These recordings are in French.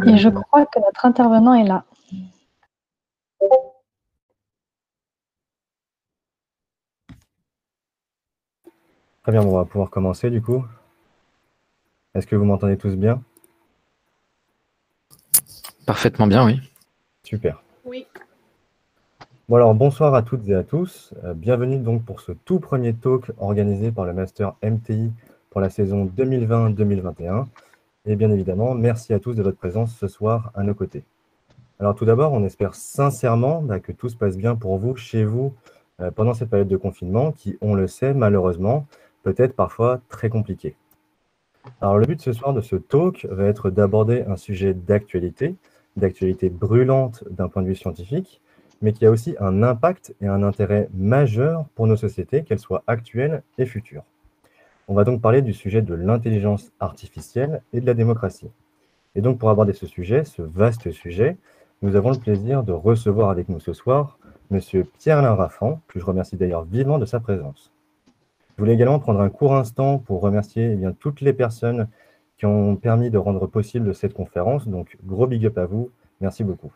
Et je crois que notre intervenant est là. Très bien, bon, on va pouvoir commencer du coup. Est-ce que vous m'entendez tous bien? Parfaitement bien, oui. Super. Oui. Bon alors, bonsoir à toutes et à tous. Bienvenue donc pour ce tout premier talk organisé par le Master MTI pour la saison 2020-2021. Et bien évidemment, merci à tous de votre présence ce soir à nos côtés. Alors tout d'abord, on espère sincèrement que tout se passe bien pour vous, chez vous, pendant cette période de confinement qui, on le sait, malheureusement, peut être parfois très compliquée. Alors le but ce soir de ce talk va être d'aborder un sujet d'actualité brûlante d'un point de vue scientifique, mais qui a aussi un impact et un intérêt majeur pour nos sociétés, qu'elles soient actuelles et futures. On va donc parler du sujet de l'intelligence artificielle et de la démocratie. Et donc pour aborder ce sujet, ce vaste sujet, nous avons le plaisir de recevoir avec nous ce soir Monsieur Pierre-Alain Raffan, que je remercie d'ailleurs vivement de sa présence. Je voulais également prendre un court instant pour remercier toutes les personnes qui ont permis de rendre possible cette conférence. Donc, gros big up à vous. Merci beaucoup.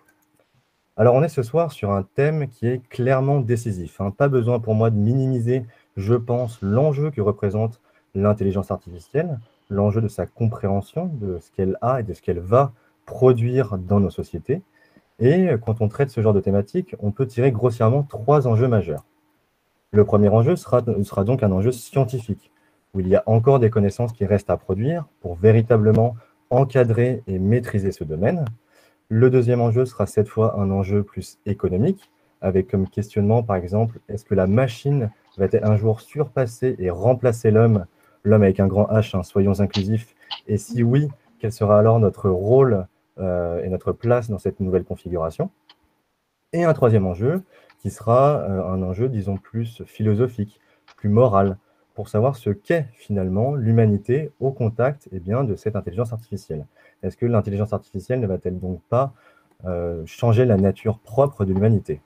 Alors, on est ce soir sur un thème qui est clairement décisif. Pas besoin pour moi de minimiser, je pense, l'enjeu que représente l'intelligence artificielle, l'enjeu de sa compréhension, de ce qu'elle a et de ce qu'elle va produire dans nos sociétés. Et quand on traite ce genre de thématique, on peut tirer grossièrement 3 enjeux majeurs. Le premier enjeu sera donc un enjeu scientifique, où il y a encore des connaissances qui restent à produire pour véritablement encadrer et maîtriser ce domaine. Le deuxième enjeu sera cette fois un enjeu plus économique, avec comme questionnement, par exemple, est-ce que la machine va-t-elle un jour surpasser et remplacer l'homme, l'homme avec un grand H, soyons inclusifs, et si oui, quel sera alors notre rôle et notre place dans cette nouvelle configuration? Et un troisième enjeu, qui sera un enjeu, disons, plus philosophique, plus moral, pour savoir ce qu'est finalement l'humanité au contact de cette intelligence artificielle. Est-ce que l'intelligence artificielle ne va-t-elle donc pas changer la nature propre de l'humanité?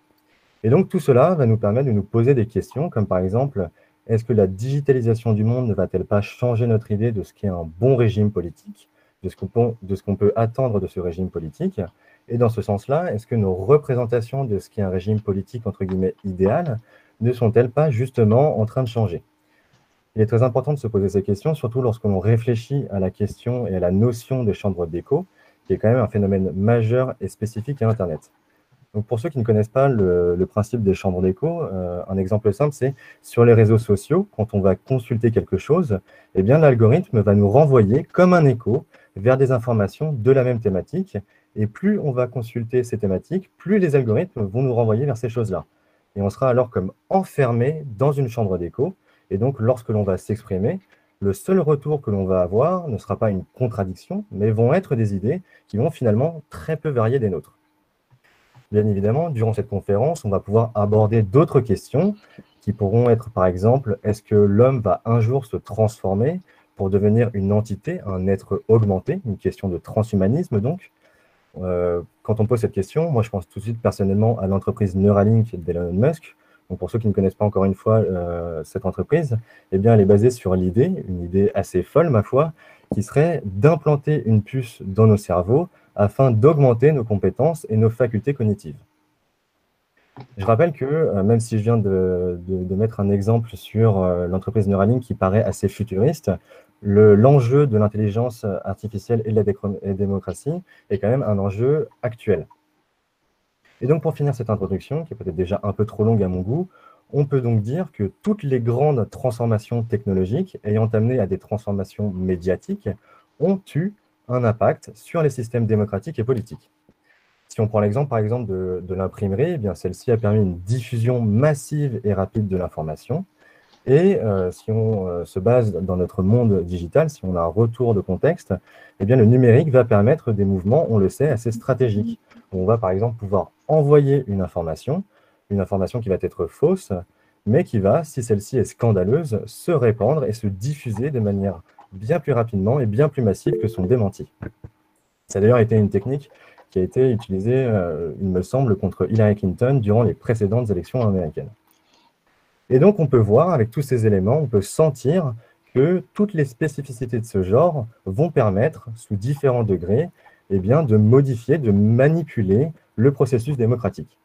Et donc tout cela va nous permettre de nous poser des questions, comme par exemple, est-ce que la digitalisation du monde ne va-t-elle pas changer notre idée de ce qu'est un bon régime politique, de ce qu'on peut attendre de ce régime politique? Et dans ce sens-là, est-ce que nos représentations de ce qu'est un régime politique, entre guillemets, idéal, ne sont-elles pas justement en train de changer? Il est très important de se poser ces questions, surtout lorsque l'on réfléchit à la question et à la notion des chambres d'écho, qui est quand même un phénomène majeur et spécifique à Internet. Donc pour ceux qui ne connaissent pas le principe des chambres d'écho, un exemple simple, c'est sur les réseaux sociaux, quand on va consulter quelque chose, eh bien l'algorithme va nous renvoyer comme un écho vers des informations de la même thématique. Et plus on va consulter ces thématiques, plus les algorithmes vont nous renvoyer vers ces choses-là. Et on sera alors comme enfermé dans une chambre d'écho. Et donc lorsque l'on va s'exprimer, le seul retour que l'on va avoir ne sera pas une contradiction, mais vont être des idées qui vont finalement très peu varier des nôtres. Bien évidemment, durant cette conférence, on va pouvoir aborder d'autres questions qui pourront être, par exemple, est-ce que l'homme va un jour se transformer pour devenir une entité, un être augmenté, une question de transhumanisme donc. Quand on pose cette question, moi je pense tout de suite personnellement à l'entreprise Neuralink d'Elon Musk. Donc pour ceux qui ne connaissent pas encore une fois cette entreprise, eh bien elle est basée sur l'idée, une idée assez folle ma foi, qui serait d'implanter une puce dans nos cerveaux afin d'augmenter nos compétences et nos facultés cognitives. Je rappelle que, même si je viens de mettre un exemple sur l'entreprise Neuralink qui paraît assez futuriste, l'enjeu de l'intelligence artificielle et de la démocratie est quand même un enjeu actuel. Et donc pour finir cette introduction, qui est peut-être déjà un peu trop longue à mon goût, on peut donc dire que toutes les grandes transformations technologiques ayant amené à des transformations médiatiques ont eu un impact sur les systèmes démocratiques et politiques. Si on prend l'exemple, par exemple, de l'imprimerie, eh bien celle-ci a permis une diffusion massive et rapide de l'information. Et si on se base dans notre monde digital, si on a un retour de contexte, eh bien le numérique va permettre des mouvements, on le sait, assez stratégiques. On va par exemple pouvoir envoyer une information qui va être fausse, mais qui va, si celle-ci est scandaleuse, se répandre et se diffuser de manière bien plus rapidement et bien plus massive que son démenti. Ça a d'ailleurs été une technique qui a été utilisée, il me semble, contre Hillary Clinton durant les précédentes élections américaines. Et donc, on peut voir, avec tous ces éléments, on peut sentir que toutes les spécificités de ce genre vont permettre, sous différents degrés, eh bien, de modifier, de manipuler le processus démocratique.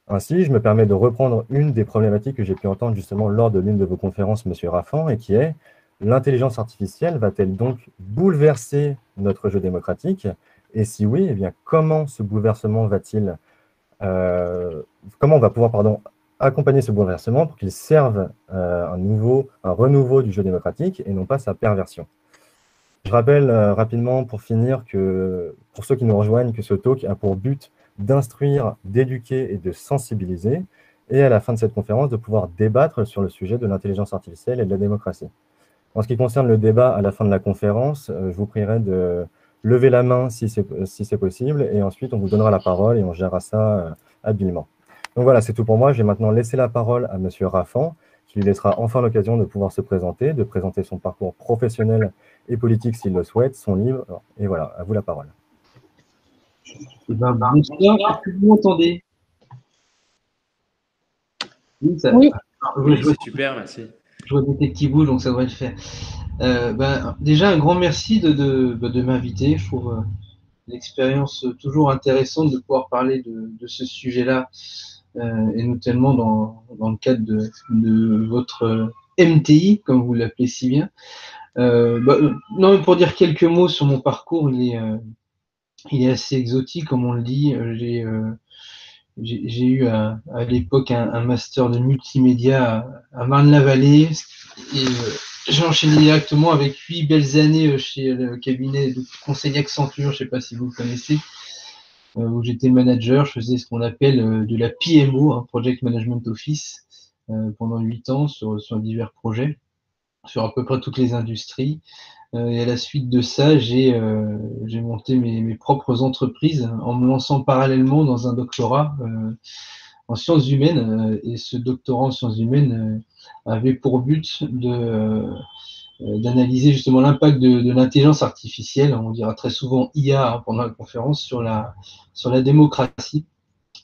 Ainsi, je me permets de reprendre une des problématiques que j'ai pu entendre justement lors de l'une de vos conférences, Monsieur Raffan, et qui est: l'intelligence artificielle va-t-elle donc bouleverser notre jeu démocratique? Et si oui, eh bien, comment ce bouleversement va-t-il, comment on va pouvoir, accompagner ce bouleversement pour qu'il serve un renouveau du jeu démocratique et non pas sa perversion? Je rappelle rapidement pour finir que, pour ceux qui nous rejoignent, que ce talk a pour but d'instruire, d'éduquer et de sensibiliser, et à la fin de cette conférence, de pouvoir débattre sur le sujet de l'intelligence artificielle et de la démocratie. En ce qui concerne le débat à la fin de la conférence, je vous prierai de lever la main si c'est possible, et ensuite on vous donnera la parole et on gérera ça habilement. Donc voilà, c'est tout pour moi. Je vais maintenant laisser la parole à Monsieur Raffan, qui lui laissera enfin l'occasion de pouvoir se présenter, de présenter son parcours professionnel et politique s'il le souhaite, son livre, et voilà, à vous la parole. Bonsoir, est-ce que vous m'entendez? Oui. Oui, c'est super, merci. Je vois des têtes qui bougent, donc ça devrait le faire. Déjà, un grand merci de m'inviter. Je trouve l'expérience toujours intéressante de pouvoir parler de ce sujet-là, et notamment dans le cadre de votre MTI, comme vous l'appelez si bien. Non, pour dire quelques mots sur mon parcours, il est assez exotique, comme on le dit. J'ai eu à l'époque un master de multimédia à Marne-la-Vallée, et j'ai enchaîné directement avec 8 belles années chez le cabinet de conseil Accenture, je ne sais pas si vous le connaissez, où j'étais manager. Je faisais ce qu'on appelle de la PMO, hein, Project Management Office, pendant 8 ans sur divers projets, sur à peu près toutes les industries. Et à la suite de ça, j'ai monté mes propres entreprises en me lançant parallèlement dans un doctorat en sciences humaines. Et ce doctorat en sciences humaines avait pour but d'analyser justement l'impact de l'intelligence artificielle, on dira très souvent IA, hein, pendant la conférence, sur la démocratie.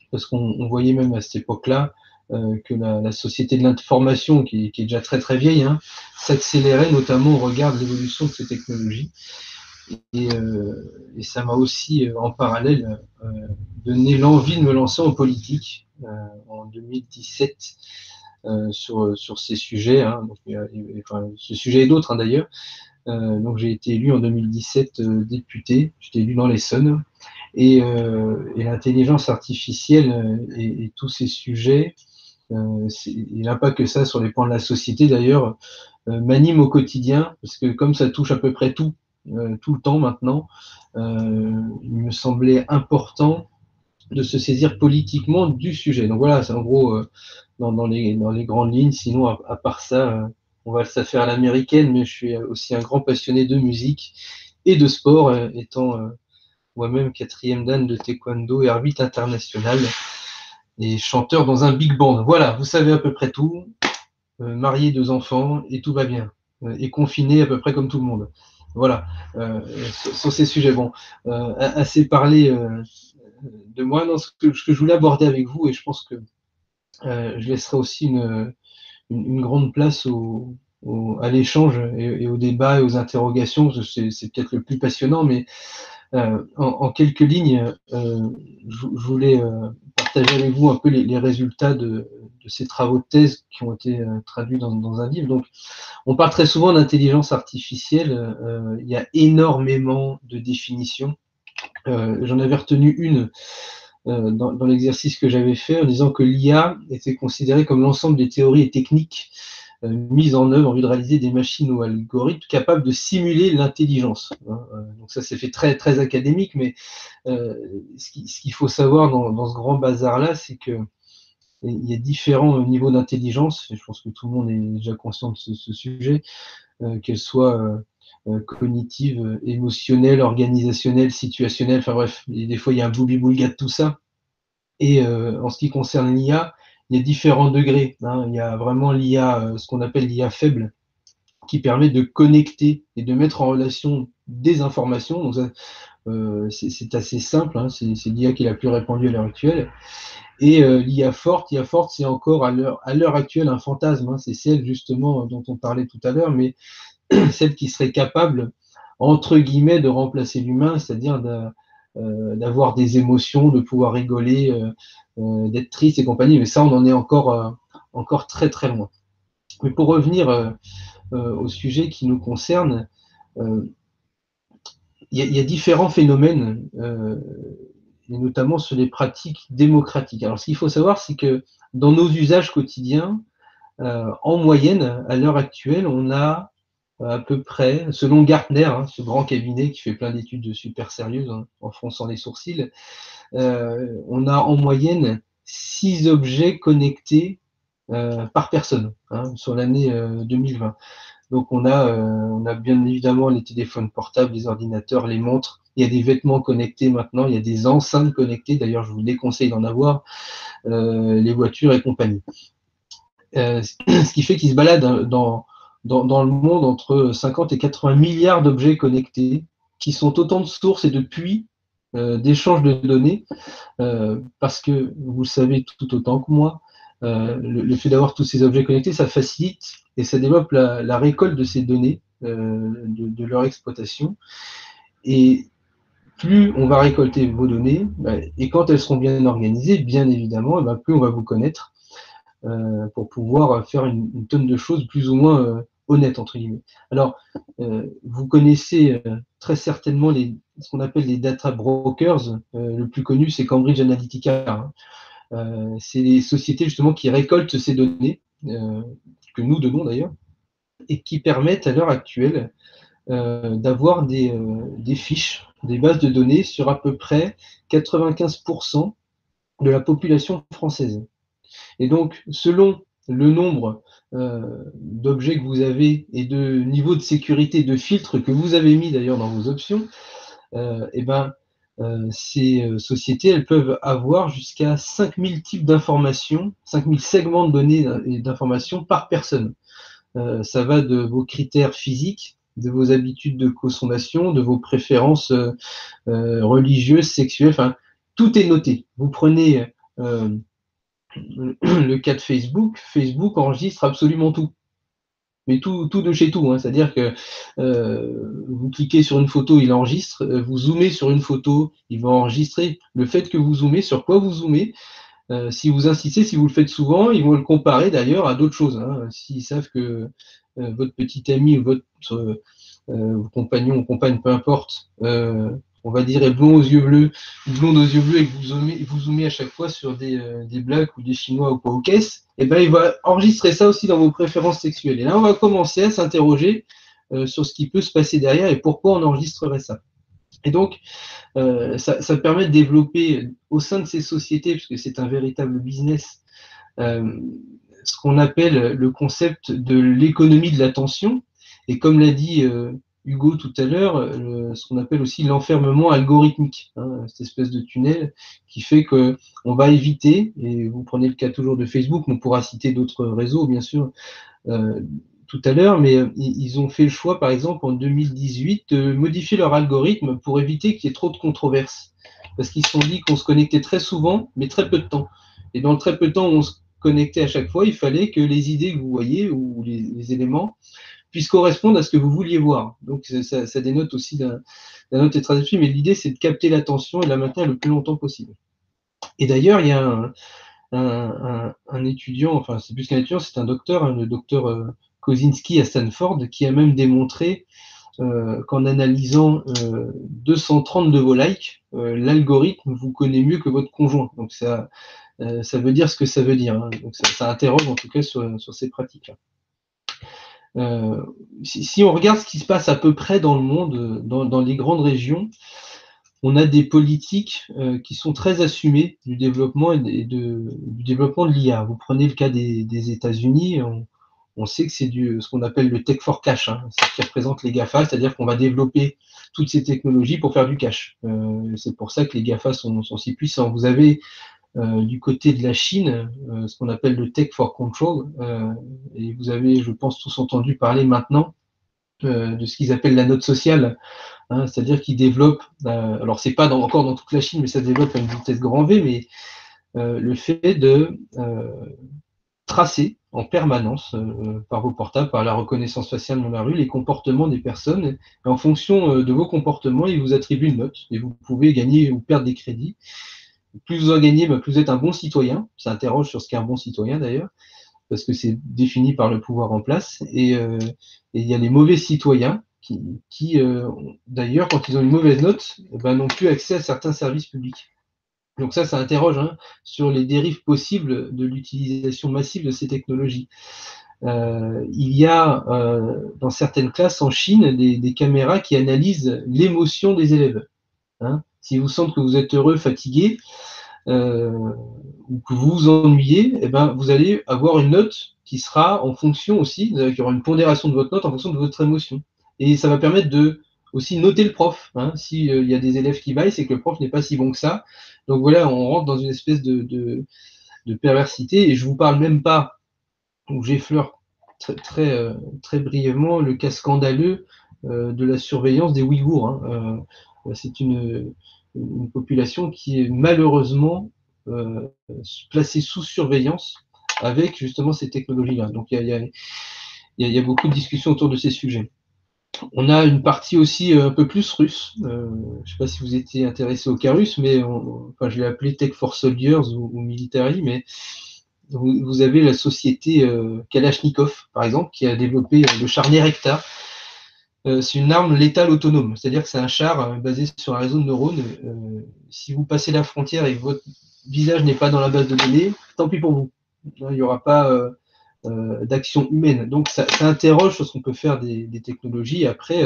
Parce qu'on voyait même à cette époque-là que la société de l'information, qui est déjà très très vieille, hein, s'accélérait, notamment au regard de l'évolution de ces technologies. Et ça m'a aussi, en parallèle, donné l'envie de me lancer en politique en 2017 sur ces sujets, hein, donc, enfin, ce sujet et d'autres, hein, d'ailleurs. Donc j'ai été élu en 2017 député, j'étais élu dans l'Essonne, et l'intelligence artificielle et tous ces sujets, il n'a pas que ça sur les points de la société d'ailleurs, m'anime au quotidien, parce que comme ça touche à peu près tout le temps maintenant, il me semblait important de se saisir politiquement du sujet. Donc voilà, c'est en gros dans les grandes lignes. Sinon, à part ça, on va le faire à l'américaine, mais je suis aussi un grand passionné de musique et de sport, étant moi-même 4e dan de taekwondo et arbitre international et chanteur dans un big band. Voilà, vous savez à peu près tout. Marié, 2 enfants, et tout va bien. Et confiné à peu près comme tout le monde. Voilà, sur ces sujets. Bon, assez parlé de moi. Non, ce que je voulais aborder avec vous, et je pense que je laisserai aussi une grande place à l'échange et au débat et aux interrogations, parce que c'est peut-être le plus passionnant, mais en quelques lignes, je voulais partager avec vous un peu les résultats de ces travaux de thèse qui ont été traduits dans un livre. Donc, on parle très souvent d'intelligence artificielle. Il y a énormément de définitions. J'en avais retenu une dans l'exercice que j'avais fait, en disant que l'IA était considérée comme l'ensemble des théories et techniques mises en œuvre en vue de réaliser des machines ou algorithmes capables de simuler l'intelligence. Donc ça, c'est fait très, très académique, mais ce qu'il faut savoir dans ce grand bazar-là, c'est que il y a différents niveaux d'intelligence, et je pense que tout le monde est déjà conscient de ce sujet, qu'elles soient cognitive, émotionnelle, organisationnelle, situationnelle, enfin bref, des fois il y a un boulbi-boulga de tout ça. Et en ce qui concerne l'IA, il y a différents degrés, hein. Il y a vraiment l'IA, ce qu'on appelle l'IA faible, qui permet de connecter et de mettre en relation des informations. Donc ça, c'est assez simple, hein. C'est l'IA qui est la plus répandue à l'heure actuelle. Et l'IA forte, c'est encore à l'heure actuelle un fantasme, hein. C'est celle justement dont on parlait tout à l'heure, mais celle qui serait capable, entre guillemets, de remplacer l'humain, c'est-à-dire d'avoir des émotions, de pouvoir rigoler, d'être triste et compagnie. Mais ça, on en est encore très très loin. Mais pour revenir au sujet qui nous concerne, il y a différents phénomènes, et notamment sur les pratiques démocratiques. Alors, ce qu'il faut savoir, c'est que dans nos usages quotidiens, en moyenne, à l'heure actuelle, on a à peu près, selon Gartner, ce grand cabinet qui fait plein d'études super sérieuses, en fronçant les sourcils, on a en moyenne 6 objets connectés par personne sur l'année 2020. Donc on a bien évidemment les téléphones portables, les ordinateurs, les montres, il y a des vêtements connectés maintenant, il y a des enceintes connectées, d'ailleurs je vous déconseille d'en avoir, les voitures et compagnie. Ce qui fait qu'il se balade dans le monde entre 50 et 80 milliards d'objets connectés, qui sont autant de sources et de puits d'échange de données, parce que, vous le savez tout autant que moi, le fait d'avoir tous ces objets connectés, ça facilite et ça développe la récolte de ces données, de leur exploitation. Et plus on va récolter vos données, et quand elles seront bien organisées, bien évidemment, plus on va vous connaître, pour pouvoir faire une tonne de choses plus ou moins honnêtes, entre guillemets. Alors, vous connaissez très certainement ce qu'on appelle les data brokers. Le plus connu, c'est Cambridge Analytica. C'est les sociétés justement qui récoltent ces données, que nous donnons d'ailleurs, et qui permettent à l'heure actuelle d'avoir des fiches, des bases de données sur à peu près 95% de la population française. Et donc, selon le nombre d'objets que vous avez et de niveau de sécurité, de filtre que vous avez mis d'ailleurs dans vos options, ces sociétés, elles peuvent avoir jusqu'à 5000 types d'informations, 5000 segments de données et d'informations par personne. Ça va de vos critères physiques, de vos habitudes de consommation, de vos préférences religieuses, sexuelles, enfin, tout est noté. Vous prenez le cas de Facebook, Facebook enregistre absolument tout. Mais tout de chez tout, c'est-à-dire que vous cliquez sur une photo, il enregistre, vous zoomez sur une photo, il va enregistrer le fait que vous zoomez, sur quoi vous zoomez. Si vous insistez, si vous le faites souvent, ils vont le comparer d'ailleurs à d'autres choses. S'ils savent que votre petit ami ou votre compagnon ou compagne, peu importe, on va dire est blond aux yeux bleus ou blonde aux yeux bleus et que vous zoomez à chaque fois sur des Blacks ou des Chinois ou quoi aux caisses, il va enregistrer ça aussi dans vos préférences sexuelles. Et là, on va commencer à s'interroger sur ce qui peut se passer derrière et pourquoi on enregistrerait ça. Et donc, ça permet de développer au sein de ces sociétés, puisque c'est un véritable business, ce qu'on appelle le concept de l'économie de l'attention. Et comme l'a dit Hugo tout à l'heure, ce qu'on appelle aussi l'enfermement algorithmique, cette espèce de tunnel qui fait qu'on va éviter, et vous prenez le cas toujours de Facebook, on pourra citer d'autres réseaux, bien sûr, tout à l'heure, mais ils ont fait le choix, par exemple, en 2018, de modifier leur algorithme pour éviter qu'il y ait trop de controverses. Parce qu'ils se sont dit qu'on se connectait très souvent, mais très peu de temps. Et dans le très peu de temps où on se connectait à chaque fois, il fallait que les idées que vous voyez, ou les éléments, puissent correspondre à ce que vous vouliez voir. Donc ça dénote aussi d'un autre état d'esprit, mais l'idée, c'est de capter l'attention et de la maintenir le plus longtemps possible. Et d'ailleurs, il y a un étudiant, enfin, c'est plus qu'un étudiant, c'est un docteur, le docteur Kosinski à Stanford, qui a même démontré qu'en analysant 230 de vos likes, l'algorithme vous connaît mieux que votre conjoint. Donc ça veut dire ce que ça veut dire. Donc ça interroge en tout cas sur ces pratiques-là. Si on regarde ce qui se passe à peu près dans le monde, dans les grandes régions, on a des politiques qui sont très assumées du développement du développement de l'IA. Vous prenez le cas des États-Unis, on sait que c'est ce qu'on appelle le tech for cash, c'est ce qui représente les GAFA, c'est-à-dire qu'on va développer toutes ces technologies pour faire du cash. C'est pour ça que les GAFA sont si puissants. Vous avez du côté de la Chine, ce qu'on appelle le tech for control, et vous avez, je pense, tous entendu parler maintenant de ce qu'ils appellent la note sociale, c'est-à-dire qu'ils développent, alors c'est pas encore dans toute la Chine, mais ça se développe à une vitesse grand V, mais le fait tracer en permanence par vos portables, par la reconnaissance faciale dans la rue, les comportements des personnes. Et en fonction de vos comportements, ils vous attribuent une note et vous pouvez gagner ou perdre des crédits. Plus vous en gagnez, plus vous êtes un bon citoyen. Ça interroge sur ce qu'est un bon citoyen d'ailleurs, parce que c'est défini par le pouvoir en place. Et il y a les mauvais citoyens qui d'ailleurs, quand ils ont une mauvaise note, n'ont plus accès à certains services publics. Donc ça interroge sur les dérives possibles de l'utilisation massive de ces technologies. Il y a dans certaines classes en Chine des caméras qui analysent l'émotion des élèves. Si vous sentez que vous êtes heureux, fatigué, ou que vous vous ennuyez, vous allez avoir une note qui sera en fonction aussi, il y aura une pondération de votre note en fonction de votre émotion. Et ça va permettre de aussi noter le prof. S'il y a des élèves qui baillent, c'est que le prof n'est pas si bon que ça. Donc voilà, on rentre dans une espèce de perversité, et je vous parle même pas, ou j'effleure très brièvement le cas scandaleux de la surveillance des Ouïghours. C'est une population qui est malheureusement placée sous surveillance avec justement ces technologies-là. Donc il y a beaucoup de discussions autour de ces sujets. On a une partie aussi un peu plus russe. Je ne sais pas si vous étiez intéressé au cas russe, mais je l'ai appelé Tech for Soldiers ou Military, mais vous avez la société Kalachnikov, par exemple, qui a développé le char Nerekta. C'est une arme létale autonome, c'est-à-dire que c'est un char basé sur un réseau de neurones. Si vous passez la frontière et que votre visage n'est pas dans la base de données, tant pis pour vous. Il n'y aura pas d'action humaine. Donc ça interroge sur ce qu'on peut faire des technologies. Après,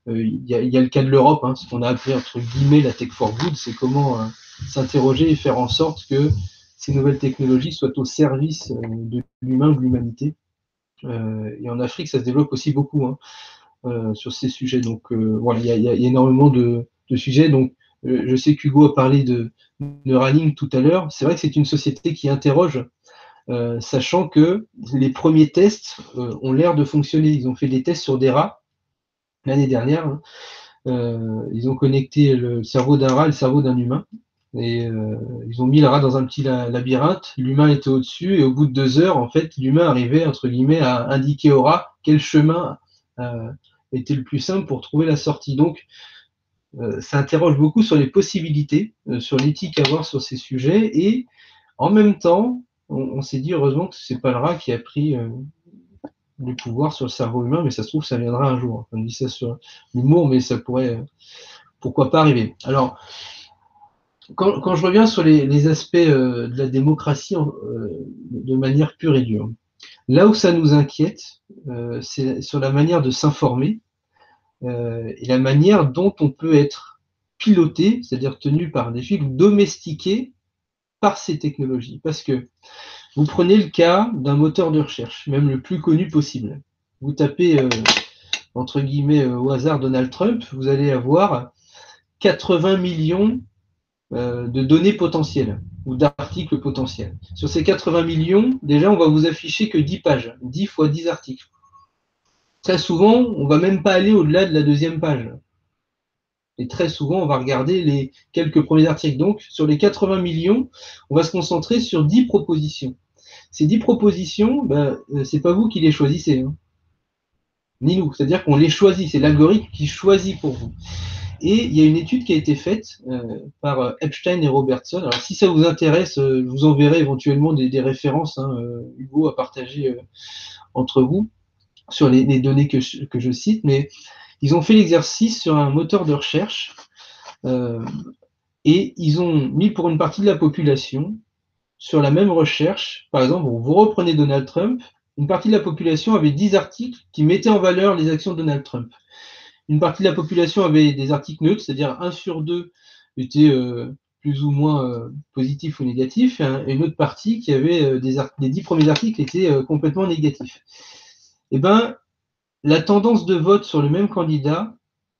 il y a le cas de l'Europe, ce qu'on a appelé entre guillemets la tech for good, c'est comment s'interroger et faire en sorte que ces nouvelles technologies soient au service de l'humain, de l'humanité. Et en Afrique, ça se développe aussi beaucoup sur ces sujets. Donc voilà, il y a énormément de sujets. Donc je sais qu'Hugo a parlé de Neuralink tout à l'heure. C'est vrai que c'est une société qui interroge, sachant que les premiers tests ont l'air de fonctionner. Ils ont fait des tests sur des rats l'année dernière. Ils ont connecté le cerveau d'un rat et le cerveau d'un humain. Et ils ont mis le rat dans un petit labyrinthe. L'humain était au-dessus. Et au bout de 2 heures, en fait, l'humain arrivait, entre guillemets, à indiquer au rat quel chemin était le plus simple pour trouver la sortie. Donc, ça interroge beaucoup sur les possibilités, sur l'éthique à avoir sur ces sujets. Et en même temps, on s'est dit heureusement que c'est pas le rat qui a pris le pouvoir sur le cerveau humain, mais ça se trouve, ça viendra un jour. On dit ça sur l'humour, mais ça pourrait, pourquoi pas, arriver. Alors, quand je reviens sur les aspects de la démocratie de manière pure et dure, là où ça nous inquiète, c'est sur la manière de s'informer et la manière dont on peut être piloté, c'est-à-dire tenu par des fils ou domestiqué par ces technologies. Parce que vous prenez le cas d'un moteur de recherche, même le plus connu possible. Vous tapez, entre guillemets, au hasard Donald Trump, vous allez avoir 80 millions de données potentielles ou d'articles potentiels. Sur ces 80 millions, déjà, on va vous afficher que 10 pages, 10 fois 10 articles. Très souvent, on ne va même pas aller au-delà de la 2e page. Et très souvent, on va regarder les quelques premiers articles. Donc, sur les 80 millions, on va se concentrer sur 10 propositions. Ces 10 propositions, c'est pas vous qui les choisissez, ni nous. C'est-à-dire qu'on les choisit, c'est l'algorithme qui choisit pour vous. Et il y a une étude qui a été faite par Epstein et Robertson. Alors, si ça vous intéresse, je vous enverrai éventuellement des références, Hugo, à partager entre vous sur les données que je cite. Mais ils ont fait l'exercice sur un moteur de recherche et ils ont mis pour une partie de la population sur la même recherche. Par exemple, vous reprenez Donald Trump, une partie de la population avait 10 articles qui mettaient en valeur les actions de Donald Trump. Une partie de la population avait des articles neutres, c'est-à-dire 1 sur 2 était plus ou moins positif ou négatif, et une autre partie qui avait les 10 premiers articles étaient complètement négatifs. Eh bien, la tendance de vote sur le même candidat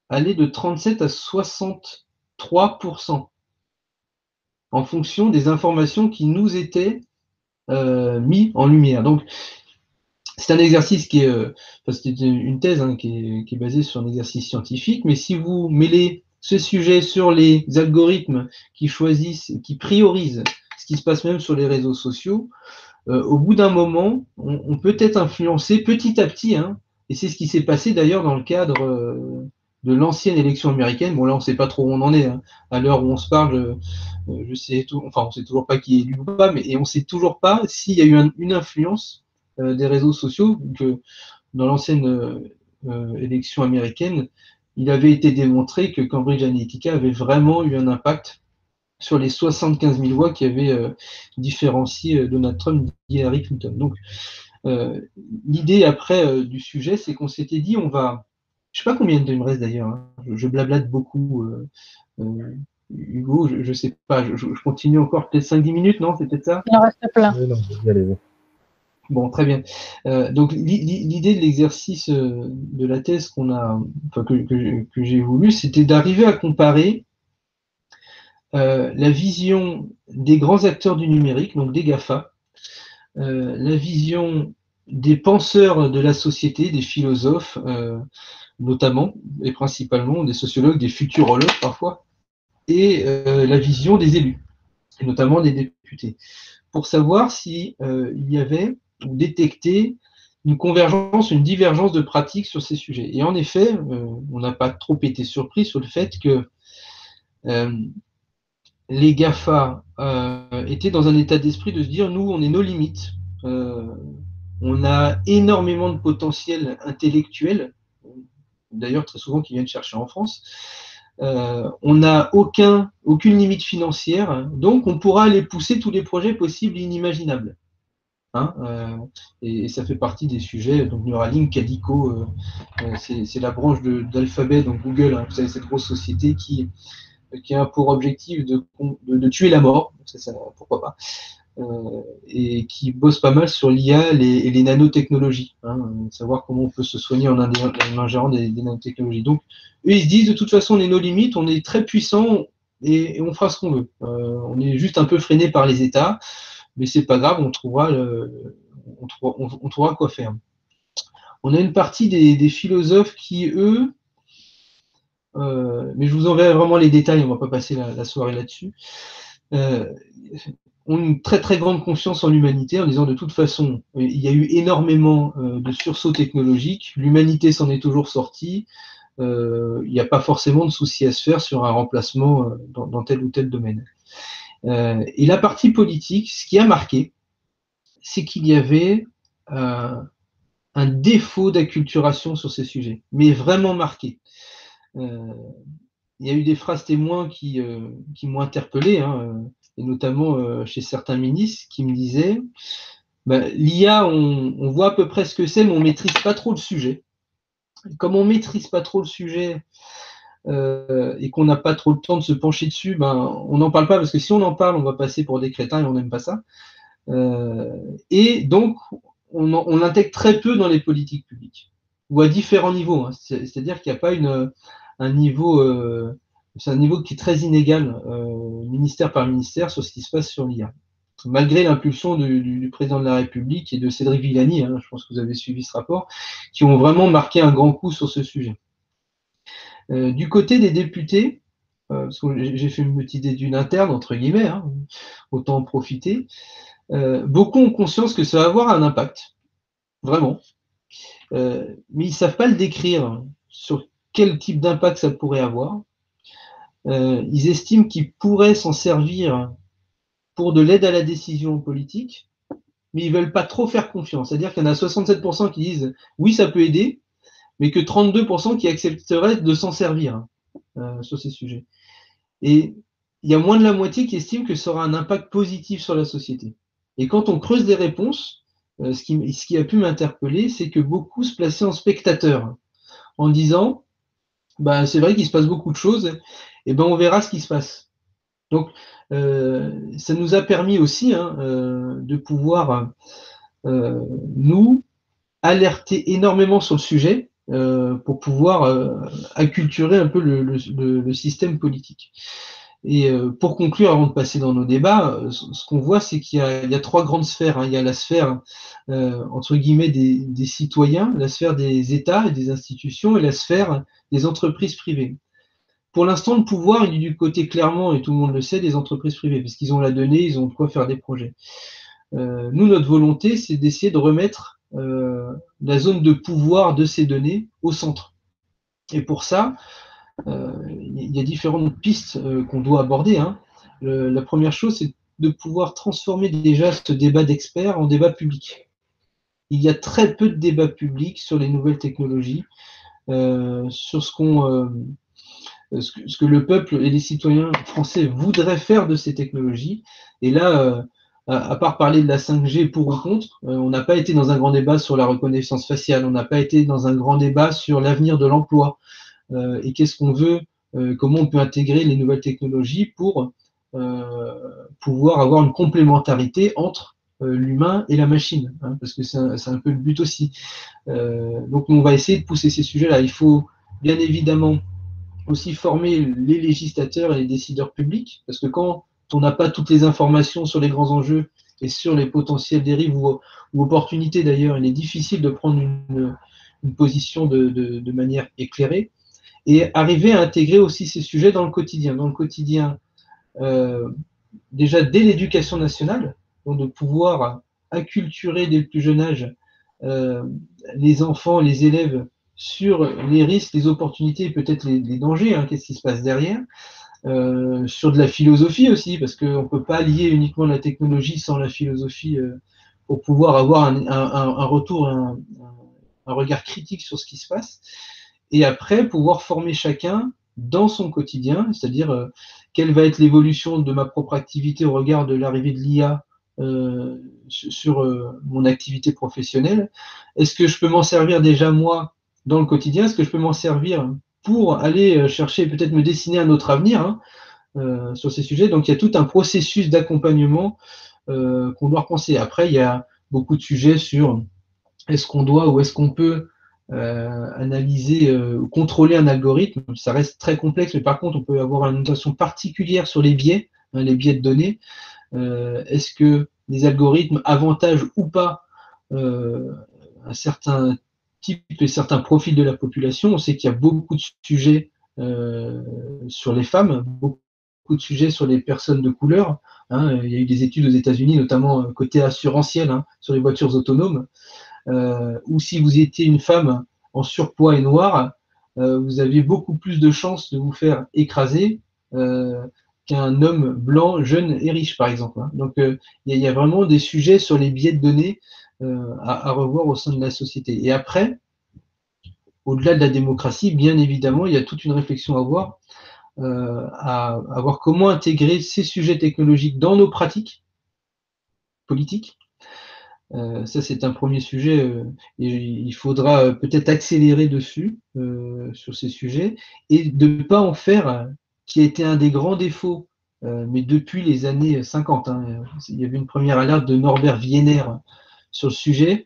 allait de 37 à 63% en fonction des informations qui nous étaient mises en lumière. Donc, c'est un exercice qui est, c'est une thèse qui est basée sur un exercice scientifique, mais si vous mêlez ce sujet sur les algorithmes qui choisissent, qui priorisent ce qui se passe même sur les réseaux sociaux, au bout d'un moment, on peut être influencé petit à petit, hein, et c'est ce qui s'est passé d'ailleurs dans le cadre de l'ancienne élection américaine. Bon, là, on ne sait pas trop où on en est, hein. À l'heure où on se parle, on ne sait toujours pas qui est élu ou pas, et on ne sait toujours pas s'il y a eu une influence des réseaux sociaux, que dans l'ancienne élection américaine, il avait été démontré que Cambridge Analytica avait vraiment eu un impact sur les 75 000 voix qui avaient différencié Donald Trump d'Hillary Clinton. Donc, l'idée après du sujet, c'est qu'on s'était dit, on va... Je ne sais pas combien de temps il me reste d'ailleurs, hein. Je blablate beaucoup. Hugo, je ne sais pas, je continue encore peut-être 5-10 minutes, non? C'est peut-être ça? Il en reste plein. Oui, non, allez-y. Bon, très bien. Donc, l'idée de l'exercice de la thèse que j'ai voulu, c'était d'arriver à comparer la vision des grands acteurs du numérique, donc des GAFA, la vision des penseurs de la société, des philosophes, notamment, et principalement, des sociologues, des futurologues parfois, et la vision des élus, et notamment des députés, pour savoir si il y avait ou détecté une convergence, une divergence de pratiques sur ces sujets. Et en effet, on n'a pas trop été surpris sur le fait que les GAFA étaient dans un état d'esprit de se dire, nous, on est nos limites, on a énormément de potentiel intellectuel, d'ailleurs très souvent qui viennent chercher en France, on n'a aucune limite financière, donc on pourra aller pousser tous les projets possibles et inimaginables. Hein, et ça fait partie des sujets, donc Neuralink, Calico, c'est la branche d'Alphabet, donc Google, hein, vous savez, cette grosse société qui a pour objectif de tuer la mort, ça, pourquoi pas, et qui bosse pas mal sur l'IA et les nanotechnologies, hein, savoir comment on peut se soigner en ingérant des nanotechnologies. Donc, eux, ils se disent, de toute façon, on est nos limites, on est très puissant et on fera ce qu'on veut. On est juste un peu freiné par les États, mais c'est pas grave, on trouvera quoi faire. On a une partie des philosophes qui, eux, mais je vous enverrai vraiment les détails, on ne va pas passer la soirée là-dessus, ont une très très grande confiance en l'humanité en disant de toute façon, il y a eu énormément de sursauts technologiques, l'humanité s'en est toujours sortie, il n'y a pas forcément de souci à se faire sur un remplacement dans tel ou tel domaine. Et la partie politique, ce qui a marqué, c'est qu'il y avait un défaut d'acculturation sur ces sujets, mais vraiment marqué. Il y a eu des phrases témoins qui m'ont interpellé, hein, et notamment chez certains ministres qui me disaient l'IA, on voit à peu près ce que c'est, mais on ne maîtrise pas trop le sujet. Comme on ne maîtrise pas trop le sujet et qu'on n'a pas trop le temps de se pencher dessus, on n'en parle pas, parce que si on en parle, on va passer pour des crétins et on n'aime pas ça. Et donc, on l'intègre très peu dans les politiques publiques, ou à différents niveaux. Hein. C'est-à-dire qu'il n'y a pas un niveau, c'est un niveau qui est très inégal, ministère par ministère, sur ce qui se passe sur l'IA. Malgré l'impulsion du président de la République et de Cédric Villani, hein, je pense que vous avez suivi ce rapport, qui ont vraiment marqué un grand coup sur ce sujet. Du côté des députés, parce que j'ai fait une petite étude interne, entre guillemets, hein, autant en profiter, beaucoup ont conscience que ça va avoir un impact, vraiment, mais ils ne savent pas le décrire sur quel type d'impact ça pourrait avoir. Ils estiment qu'ils pourraient s'en servir pour de l'aide à la décision politique, mais ils ne veulent pas trop faire confiance. C'est-à-dire qu'il y en a 67% qui disent oui, ça peut aider, mais que 32% qui accepteraient de s'en servir sur ces sujets. Et il y a moins de la moitié qui estiment que ça aura un impact positif sur la société. Et quand on creuse des réponses, ce qui a pu m'interpeller, c'est que beaucoup se plaçaient en spectateurs, en disant c'est vrai qu'il se passe beaucoup de choses, et on verra ce qui se passe. Donc, ça nous a permis aussi de pouvoir nous alerter énormément sur le sujet pour pouvoir acculturer un peu le système politique. Et pour conclure, avant de passer dans nos débats, ce qu'on voit, c'est qu'il y a trois grandes sphères. Hein. Il y a la sphère, entre guillemets, des citoyens, la sphère des États et des institutions, et la sphère des entreprises privées. Pour l'instant, le pouvoir, il est du côté clairement, et tout le monde le sait, des entreprises privées, parce qu'ils ont la donnée, ils ont de quoi faire des projets. nous, notre volonté, c'est d'essayer de remettre la zone de pouvoir de ces données au centre. Et pour ça, il y a différentes pistes qu'on doit aborder, hein. La première chose, c'est de pouvoir transformer déjà ce débat d'experts en débat public. Il y a très peu de débats publics sur les nouvelles technologies, sur ce que le peuple et les citoyens français voudraient faire de ces technologies. Et là, à part parler de la 5G pour ou contre, on n'a pas été dans un grand débat sur la reconnaissance faciale, on n'a pas été dans un grand débat sur l'avenir de l'emploi, et qu'est-ce qu'on veut, comment on peut intégrer les nouvelles technologies pour pouvoir avoir une complémentarité entre l'humain et la machine, hein, parce que c'est un peu le but aussi. Donc on va essayer de pousser ces sujets-là. Il faut bien évidemment aussi former les législateurs et les décideurs publics, parce que quand on n'a pas toutes les informations sur les grands enjeux et sur les potentielles dérives ou opportunités d'ailleurs, il est difficile de prendre une position de manière éclairée et arriver à intégrer aussi ces sujets dans le quotidien. Dans le quotidien, déjà dès l'éducation nationale, donc de pouvoir acculturer dès le plus jeune âge les enfants, les élèves sur les risques, les opportunités, peut-être les dangers, hein, qu'est-ce qui se passe derrière, sur de la philosophie aussi, parce qu'on ne peut pas lier uniquement la technologie sans la philosophie pour pouvoir avoir un retour, un regard critique sur ce qui se passe, et après pouvoir former chacun dans son quotidien, c'est-à-dire quelle va être l'évolution de ma propre activité au regard de l'arrivée de l'IA sur mon activité professionnelle. Est-ce que je peux m'en servir déjà moi dans le quotidien? Est-ce que je peux m'en servir pour aller chercher, peut-être me dessiner un autre avenir, hein, sur ces sujets? Donc il y a tout un processus d'accompagnement qu'on doit repenser. Après, il y a beaucoup de sujets sur est-ce qu'on doit ou est-ce qu'on peut analyser, contrôler un algorithme. Ça reste très complexe, mais par contre, on peut avoir une notion particulière sur les biais, hein, les biais de données. Est-ce que les algorithmes avantagent ou pas un certain type et certains profils de la population? On sait qu'il y a beaucoup de sujets sur les femmes, beaucoup de sujets sur les personnes de couleur, hein. Il y a eu des études aux États-Unis, notamment côté assurantiel, hein, sur les voitures autonomes, ou si vous étiez une femme en surpoids et noire, vous aviez beaucoup plus de chances de vous faire écraser qu'un homme blanc, jeune et riche, par exemple, hein. Donc, il y a vraiment des sujets sur les biais de données à revoir au sein de la société. Et après, au-delà de la démocratie, bien évidemment, il y a toute une réflexion à avoir, à voir comment intégrer ces sujets technologiques dans nos pratiques politiques. Ça, c'est un premier sujet, et il faudra peut-être accélérer dessus, sur ces sujets, et de ne pas en faire, qui a été un des grands défauts, mais depuis les années 50, hein, il y avait une première alerte de Norbert Wiener sur le sujet,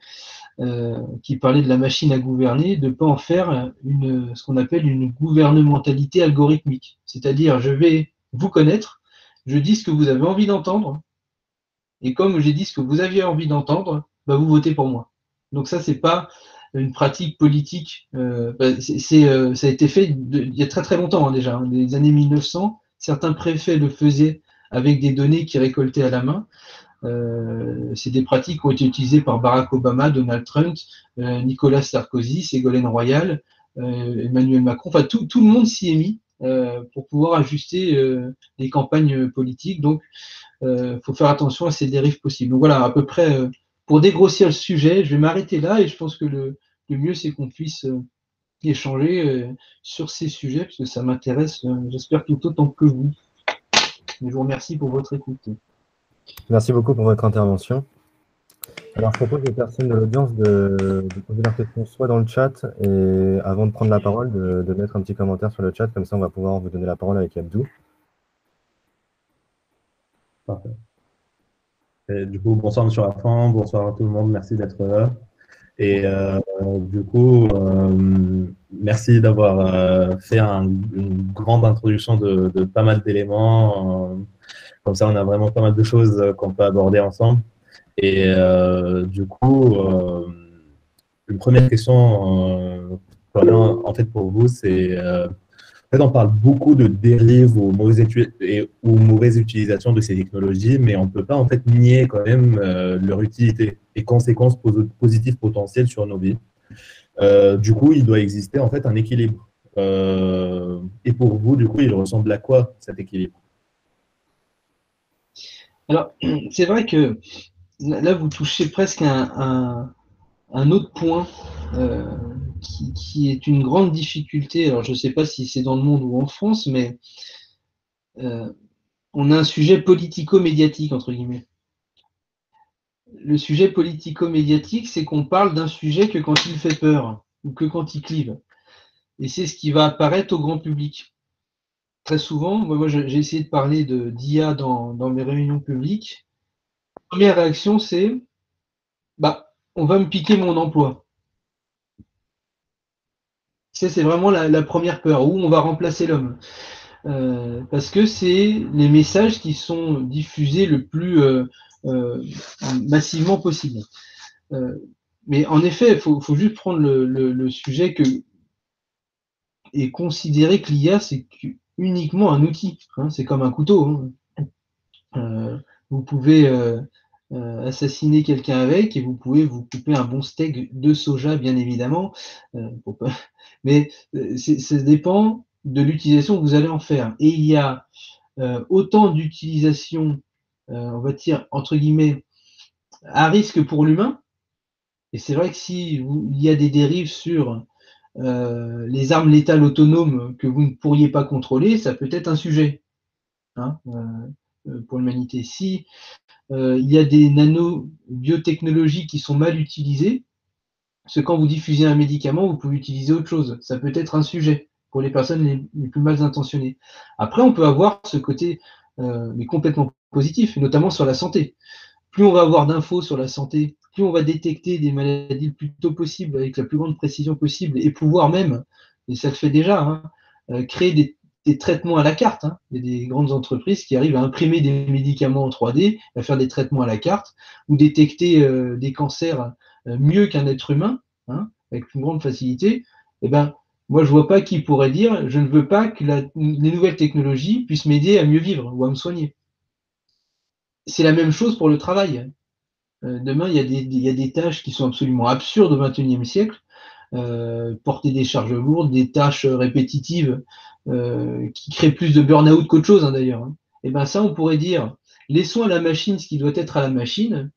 qui parlait de la machine à gouverner, de ne pas en faire ce qu'on appelle une gouvernementalité algorithmique. C'est-à-dire, je vais vous connaître, je dis ce que vous avez envie d'entendre, et comme j'ai dit ce que vous aviez envie d'entendre, bah vous votez pour moi. Donc ça, c'est pas une pratique politique. Ça a été fait il y a très très longtemps, hein, déjà, hein, des années 1900. Certains préfets le faisaient avec des données qu'ils récoltaient à la main. C'est des pratiques qui ont été utilisées par Barack Obama, Donald Trump, Nicolas Sarkozy, Ségolène Royal, Emmanuel Macron. Enfin, tout le monde s'y est mis pour pouvoir ajuster les campagnes politiques. Donc, faut faire attention à ces dérives possibles. Donc voilà, à peu près, pour dégrossir le sujet, je vais m'arrêter là et je pense que le mieux, c'est qu'on puisse échanger sur ces sujets, parce que ça m'intéresse, j'espère, tout autant que vous. Et je vous remercie pour votre écoute. Merci beaucoup pour votre intervention. Alors, je propose aux personnes de l'audience de poser leurs questions soit dans le chat, et avant de prendre la parole, de mettre un petit commentaire sur le chat, comme ça on va pouvoir vous donner la parole avec Abdou. Parfait. Et du coup, bonsoir Monsieur Raffan, bonsoir à tout le monde, merci d'être là. Et du coup, merci d'avoir fait une grande introduction de pas mal d'éléments. Comme ça, on a vraiment pas mal de choses qu'on peut aborder ensemble. Et du coup, une première question en fait pour vous, c'est En fait, on parle beaucoup de dérives ou mauvaise utilisation de ces technologies, mais on ne peut pas en fait nier quand même leur utilité et conséquences positives potentielles sur nos vies. Du coup, il doit exister en fait un équilibre. Et pour vous, du coup, il ressemble à quoi cet équilibre? Alors, c'est vrai que là, vous touchez presque un autre point qui est une grande difficulté. Alors, je ne sais pas si c'est dans le monde ou en France, mais on a un sujet politico-médiatique, entre guillemets. Le sujet politico-médiatique, c'est qu'on parle d'un sujet que quand il fait peur ou que quand il clive. Et c'est ce qui va apparaître au grand public. Très souvent, moi j'ai essayé de parler d'IA dans mes réunions publiques. La première réaction, c'est bah, on va me piquer mon emploi. C'est vraiment la première peur, où on va remplacer l'homme. Parce que c'est les messages qui sont diffusés le plus massivement possible. Mais en effet, il faut juste prendre le sujet et considérer que l'IA, c'est uniquement un outil. Hein, c'est comme un couteau. Hein. Vous pouvez assassiner quelqu'un avec et vous pouvez vous couper un bon steak de soja, bien évidemment. Mais ça dépend de l'utilisation que vous allez en faire. Et il y a autant d'utilisation, on va dire, entre guillemets, à risque pour l'humain. Et c'est vrai que il y a des dérives sur les armes létales autonomes que vous ne pourriez pas contrôler, ça peut être un sujet hein, pour l'humanité. Si il y a des nanobiotechnologies qui sont mal utilisées, parce que quand vous diffusez un médicament, vous pouvez utiliser autre chose. Ça peut être un sujet pour les personnes les plus mal intentionnées. Après, on peut avoir ce côté mais complètement positif, notamment sur la santé. Plus on va avoir d'infos sur la santé, plus on va détecter des maladies le plus tôt possible, avec la plus grande précision possible, et pouvoir même, et ça le fait déjà, hein, créer des traitements à la carte. Hein. Il y a des grandes entreprises qui arrivent à imprimer des médicaments en 3D, à faire des traitements à la carte, ou détecter des cancers mieux qu'un être humain, hein, avec une grande facilité. Eh ben, moi, je vois pas qui pourrait dire je ne veux pas que les nouvelles technologies puissent m'aider à mieux vivre ou à me soigner. C'est la même chose pour le travail. Demain, il y a des tâches qui sont absolument absurdes au XXIe siècle. Porter des charges lourdes, des tâches répétitives qui créent plus de burn-out qu'autre chose hein, d'ailleurs. Hein. Et ben ça, on pourrait dire laissons à la machine ce qui doit être à la machine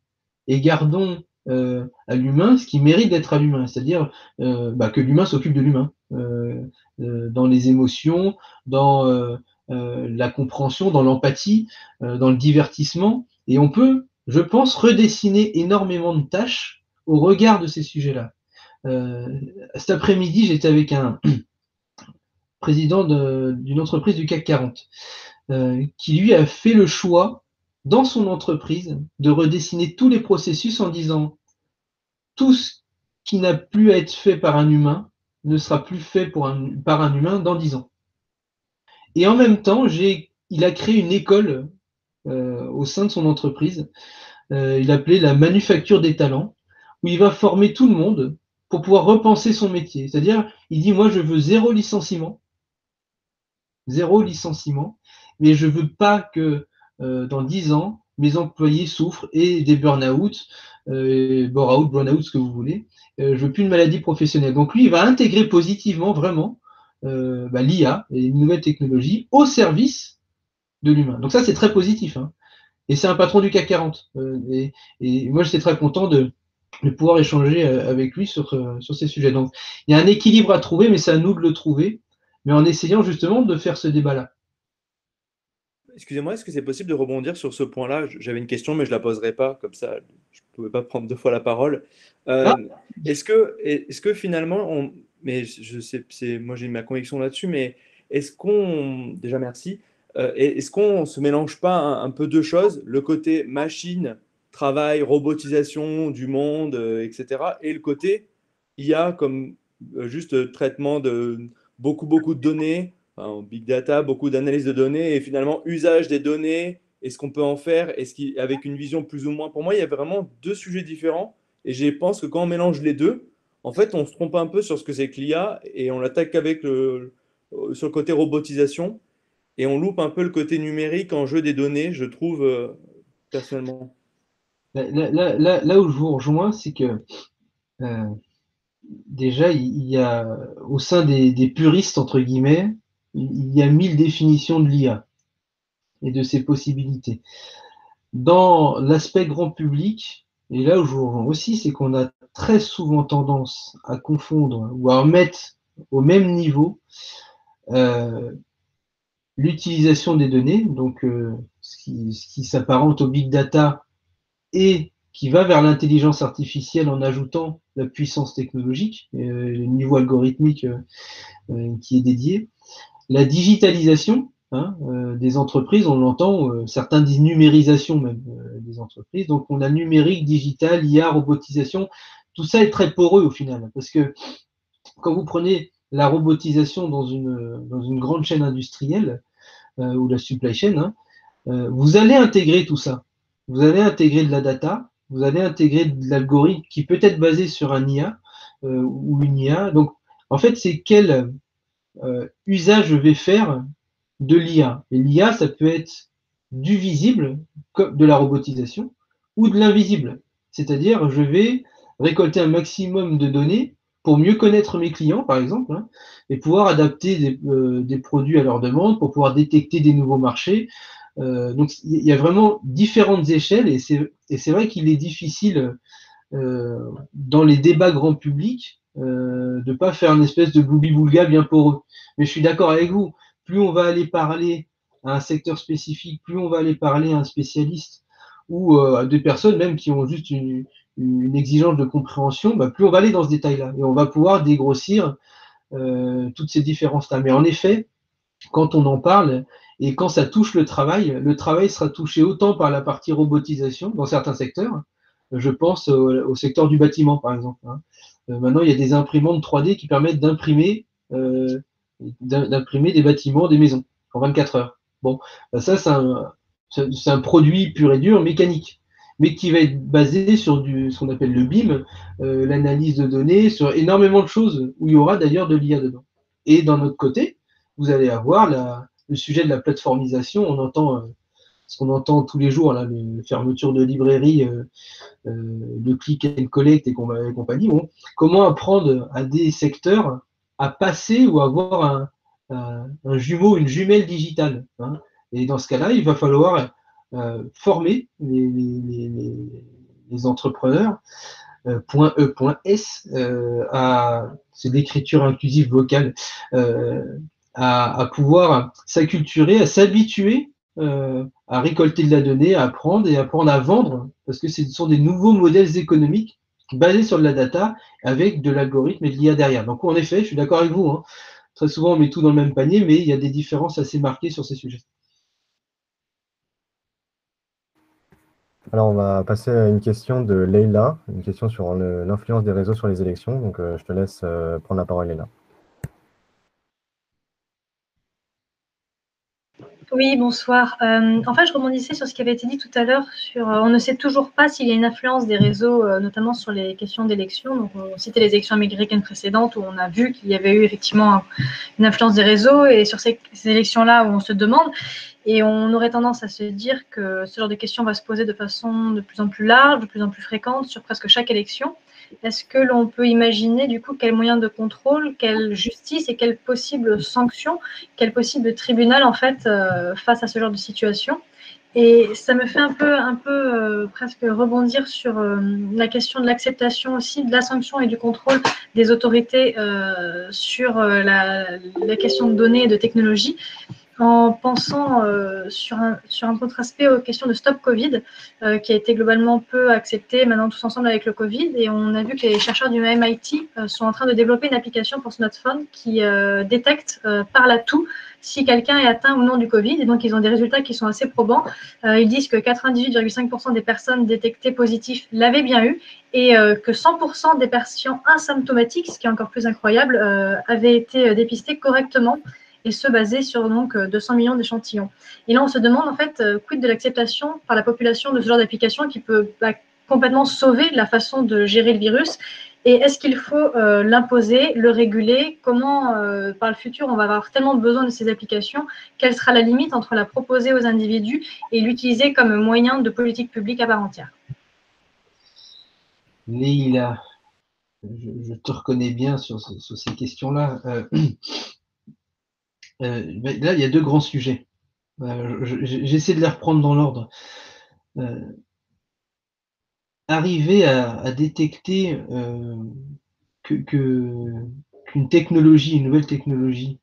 et gardons à l'humain ce qui mérite d'être à l'humain, c'est-à-dire que l'humain s'occupe de l'humain dans les émotions, dans la compréhension, dans l'empathie, dans le divertissement. Et on peut, je pense, redessiner énormément de tâches au regard de ces sujets-là. Cet après-midi, j'étais avec un président d'une entreprise du CAC 40 qui, lui, a fait le choix dans son entreprise de redessiner tous les processus en disant tout ce qui n'a plus à être fait par un humain ne sera plus fait par un humain dans 10 ans. Et en même temps, il a créé une école au sein de son entreprise. Il appelait la manufacture des talents, où il va former tout le monde pour pouvoir repenser son métier. C'est-à-dire, il dit, moi, je veux zéro licenciement, mais je veux pas que dans 10 ans, mes employés souffrent et des burn-out, burn-out, ce que vous voulez. Je veux plus de maladie professionnelle. Donc lui, il va intégrer positivement, vraiment, l'IA et une nouvelle technologie au service de l'humain. Donc ça, c'est très positif. Hein. Et c'est un patron du CAC 40. Et moi, j'étais très content de pouvoir échanger avec lui sur ces sujets. Donc, il y a un équilibre à trouver, mais c'est à nous de le trouver, mais en essayant justement de faire ce débat-là. Excusez-moi, est-ce que c'est possible de rebondir sur ce point-là? J'avais une question, mais je ne la poserai pas, comme ça, je ne pouvais pas prendre 2 fois la parole. Est-ce que finalement, mais je sais, moi j'ai ma conviction là-dessus, mais déjà merci, est-ce qu'on ne se mélange pas un peu deux choses, le côté machine, travail, robotisation du monde, etc., et le côté IA comme juste traitement de beaucoup de données, enfin, big data, beaucoup d'analyse de données et finalement usage des données et ce qu'on peut en faire avec une vision plus ou moins. Pour moi, il y a vraiment deux sujets différents et je pense que quand on mélange les deux, en fait, on se trompe un peu sur ce que c'est que l'IA et on l'attaque avec sur le côté robotisation et on loupe un peu le côté numérique en jeu des données, je trouve, personnellement. Là où je vous rejoins, c'est que déjà, il y a, au sein des puristes, entre guillemets, il y a 1000 définitions de l'IA et de ses possibilités. Dans l'aspect grand public, et là où je vous rejoins aussi, c'est qu'on a très souvent tendance à confondre ou à remettre au même niveau l'utilisation des données, donc ce qui s'apparente au big data et qui va vers l'intelligence artificielle en ajoutant la puissance technologique, le niveau algorithmique qui est dédié. La digitalisation des entreprises, on l'entend, certains disent numérisation même des entreprises. Donc on a numérique, digital, IA, robotisation. Tout ça est très poreux au final, parce que quand vous prenez la robotisation dans une grande chaîne industrielle ou la supply chain, vous allez intégrer tout ça. Vous allez intégrer de la data, vous allez intégrer de l'algorithme qui peut être basé sur un IA ou une IA. Donc, en fait, c'est quel usage je vais faire de l'IA. Et l'IA, ça peut être du visible, comme de la robotisation, ou de l'invisible. C'est-à-dire, je vais récolter un maximum de données pour mieux connaître mes clients, par exemple, et pouvoir adapter des produits à leurs demandes, pour pouvoir détecter des nouveaux marchés. Donc, il y a vraiment différentes échelles, et c'est vrai qu'il est difficile dans les débats grand public de ne pas faire une espèce de gloubi-boulga bien poreux. Mais je suis d'accord avec vous, plus on va aller parler à un secteur spécifique, plus on va aller parler à un spécialiste ou à des personnes même qui ont juste une exigence de compréhension, plus on va aller dans ce détail-là et on va pouvoir dégrossir toutes ces différences-là. Mais en effet, quand on en parle et quand ça touche le travail sera touché autant par la partie robotisation dans certains secteurs. Je pense au secteur du bâtiment, par exemple. Maintenant, il y a des imprimantes 3D qui permettent d'imprimer des bâtiments, des maisons en 24 heures. Bon, ça, c'est un produit pur et dur mécanique, mais qui va être basé sur ce qu'on appelle le BIM, l'analyse de données, sur énormément de choses où il y aura d'ailleurs de l'IA dedans. Et d'un autre côté, vous allez avoir le sujet de la plateformisation. On entend ce qu'on entend tous les jours, là, les fermetures de librairies, de click and collect et compagnie. Bon, comment apprendre à des secteurs à passer ou à avoir un jumeau, une jumelle digitale. Et dans ce cas-là, il va falloir former les entrepreneurs, .e.s, c'est l'écriture inclusive vocale, à pouvoir s'acculturer, à s'habituer à récolter de la donnée, à apprendre et apprendre à vendre, parce que ce sont des nouveaux modèles économiques basés sur de la data avec de l'algorithme et de l'IA derrière. Donc en effet, je suis d'accord avec vous, très souvent on met tout dans le même panier, mais il y a des différences assez marquées sur ces sujets. Alors, on va passer à une question de Leïla, une question sur l'influence des réseaux sur les élections. Donc, je te laisse prendre la parole, Leïla. Oui, bonsoir. En fait, je rebondissais sur ce qui avait été dit tout à l'heure sur on ne sait toujours pas s'il y a une influence des réseaux, notamment sur les questions d'élection. Donc, on citait les élections américaines précédentes où on a vu qu'il y avait eu effectivement une influence des réseaux, et sur ces élections-là où on se demande, et on aurait tendance à se dire que ce genre de questions va se poser de façon de plus en plus large, de plus en plus fréquente sur presque chaque élection. Est-ce que l'on peut imaginer du coup quels moyens de contrôle, quelle justice et quelles possibles sanctions, quel possible tribunal en fait face à ce genre de situation? Et ça me fait un peu presque rebondir sur la question de l'acceptation aussi de la sanction et du contrôle des autorités sur la question de données et de technologie, en pensant sur un autre aspect aux questions de Stop Covid, qui a été globalement peu accepté maintenant tous ensemble avec le Covid. Et on a vu que les chercheurs du MIT sont en train de développer une application pour smartphone qui détecte par l'atout si quelqu'un est atteint ou non du Covid. Et donc, ils ont des résultats qui sont assez probants. Ils disent que 98,5% des personnes détectées positives l'avaient bien eu, et que 100% des patients asymptomatiques, ce qui est encore plus incroyable, avaient été dépistés correctement, et ce basé sur donc 200 millions d'échantillons. Et là, on se demande en fait, quid de l'acceptation par la population de ce genre d'application qui peut complètement sauver la façon de gérer le virus? Et est-ce qu'il faut l'imposer, le réguler? Comment, par le futur, on va avoir tellement besoin de ces applications? Quelle sera la limite entre la proposer aux individus et l'utiliser comme moyen de politique publique à part entière? Leïla, je te reconnais bien sur ces questions-là. Là, il y a deux grands sujets. J'essaie de les reprendre dans l'ordre. Arriver à détecter qu'une technologie, une nouvelle technologie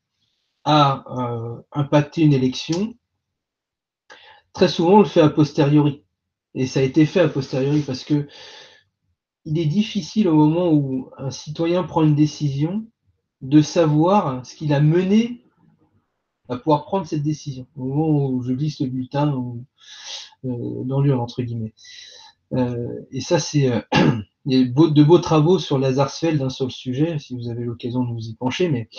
a impacté une élection, très souvent on le fait a posteriori. Et ça a été fait a posteriori parce que il est difficile au moment où un citoyen prend une décision de savoir ce qu'il a mené à pouvoir prendre cette décision. Au moment où je glisse le bulletin dans l'urne, entre guillemets. Et ça, c'est il y a de beaux travaux sur Lazarsfeld sur le sujet, si vous avez l'occasion de vous y pencher, mais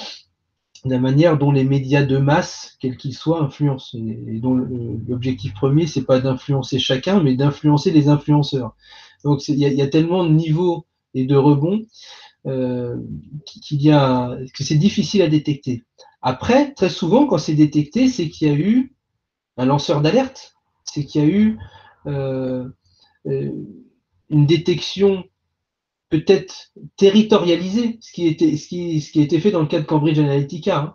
la manière dont les médias de masse, quels qu'ils soient, influencent, et dont l'objectif premier, c'est pas d'influencer chacun, mais d'influencer les influenceurs. Donc il y a tellement de niveaux et de rebonds que c'est difficile à détecter. Après, très souvent, quand c'est détecté, c'est qu'il y a eu un lanceur d'alerte, c'est qu'il y a eu une détection peut-être territorialisée, ce qui a été fait dans le cas de Cambridge Analytica. Hein.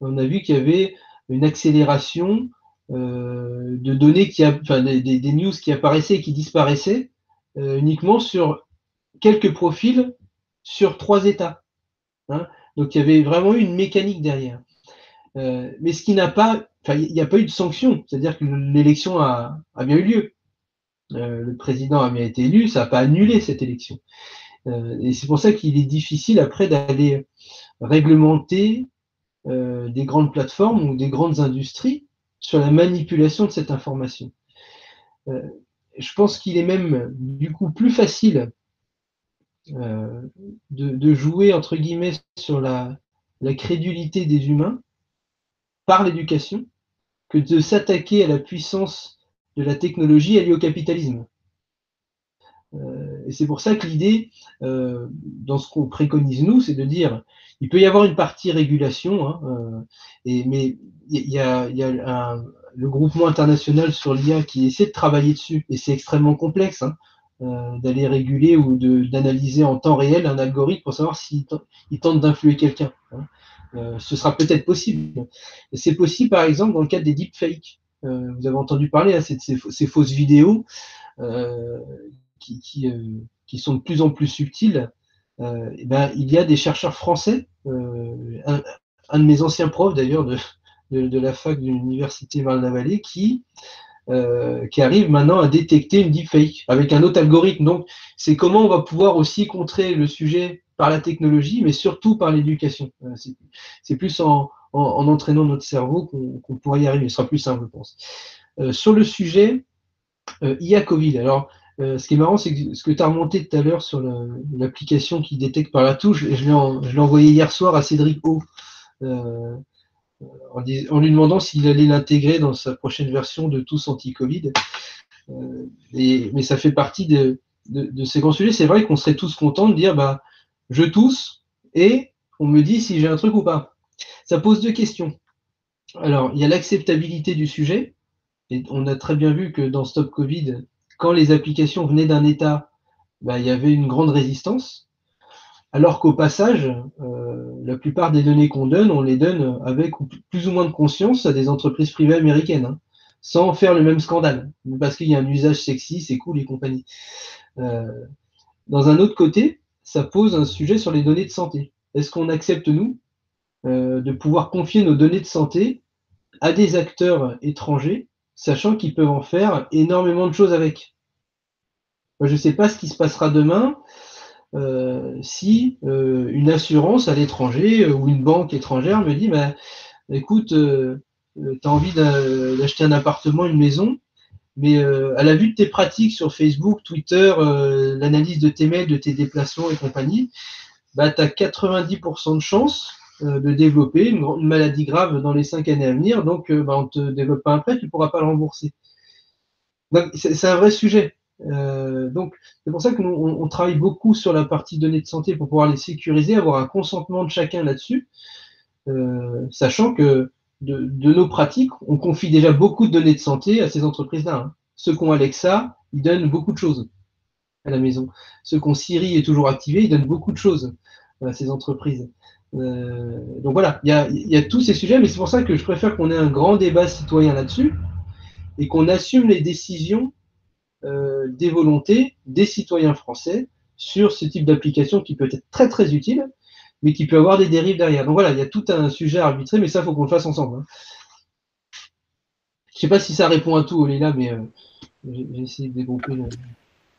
On a vu qu'il y avait une accélération de données, des news qui apparaissaient et qui disparaissaient uniquement sur quelques profils sur 3 États. Hein. Donc il y avait vraiment eu une mécanique derrière. Mais ce qui n'a pas, il n'y a pas eu de sanction, c'est-à-dire que l'élection a bien eu lieu. Le président a bien été élu, ça n'a pas annulé cette élection. Et c'est pour ça qu'il est difficile après d'aller réglementer des grandes plateformes ou des grandes industries sur la manipulation de cette information. Je pense qu'il est même du coup plus facile de jouer entre guillemets sur la crédulité des humains par l'éducation que de s'attaquer à la puissance de la technologie alliée au capitalisme. Et c'est pour ça que l'idée, dans ce qu'on préconise nous, c'est de dire, il peut y avoir une partie régulation, hein, mais il y a le groupement international sur l'IA qui essaie de travailler dessus, et c'est extrêmement complexe hein, d'aller réguler ou d'analyser en temps réel un algorithme pour savoir s'il tente d'influer quelqu'un. Hein. Ce sera peut-être possible. C'est possible, par exemple, dans le cadre des deepfakes. Vous avez entendu parler hein, ces fausses vidéos qui sont de plus en plus subtiles. Il y a des chercheurs français, un de mes anciens profs d'ailleurs de la fac de l'université Marne-la-Vallée qui arrive maintenant à détecter une deepfake avec un autre algorithme. Donc, c'est comment on va pouvoir aussi contrer le sujet par la technologie, mais surtout par l'éducation. C'est plus en entraînant notre cerveau qu'on pourra y arriver. Ce sera plus simple, je pense. Sur le sujet IA Covid, alors, ce qui est marrant, c'est que ce que tu as remonté tout à l'heure sur l'application qui détecte par la touche, et je l'ai envoyé hier soir à Cédric O, en lui demandant s'il allait l'intégrer dans sa prochaine version de Tous Anti-Covid. Mais ça fait partie de ces grands sujets. C'est vrai qu'on serait tous contents de dire bah, je tousse et on me dit si j'ai un truc ou pas. Ça pose deux questions. Alors, il y a l'acceptabilité du sujet. Et on a très bien vu que dans Stop Covid, quand les applications venaient d'un État, bah, il y avait une grande résistance. Alors qu'au passage, la plupart des données qu'on donne, on les donne avec plus ou moins de conscience à des entreprises privées américaines, hein, sans faire le même scandale, parce qu'il y a un usage sexy, c'est cool et compagnie. Dans un autre côté, ça pose un sujet sur les données de santé. Est-ce qu'on accepte, nous, de pouvoir confier nos données de santé à des acteurs étrangers, sachant qu'ils peuvent en faire énormément de choses avec? Moi, je ne sais pas ce qui se passera demain si une assurance à l'étranger ou une banque étrangère me dit bah, écoute, tu as envie d'acheter un appartement, une maison, mais à la vue de tes pratiques sur Facebook, Twitter, l'analyse de tes mails, de tes déplacements et compagnie, bah, tu as 90% de chances de développer une maladie grave dans les 5 années à venir, donc bah, on ne te développe pas un prêt, tu ne pourras pas le rembourser. Donc c'est un vrai sujet. Donc, c'est pour ça que nous, on travaille beaucoup sur la partie données de santé pour pouvoir les sécuriser, avoir un consentement de chacun là-dessus, sachant que de nos pratiques, on confie déjà beaucoup de données de santé à ces entreprises-là. Hein. Ceux qui ont Alexa, ils donnent beaucoup de choses à la maison. Ceux qui ont Siri est toujours activé, ils donnent beaucoup de choses à ces entreprises. Donc voilà, il y a tous ces sujets, mais c'est pour ça que je préfère qu'on ait un grand débat citoyen là-dessus et qu'on assume les décisions des volontés des citoyens français sur ce type d'application qui peut être très très utile, mais qui peut avoir des dérives derrière. Donc voilà, il y a tout un sujet à arbitrer, mais ça, il faut qu'on le fasse ensemble. Hein. Je ne sais pas si ça répond à tout, Olila, mais j'ai essayé de développer.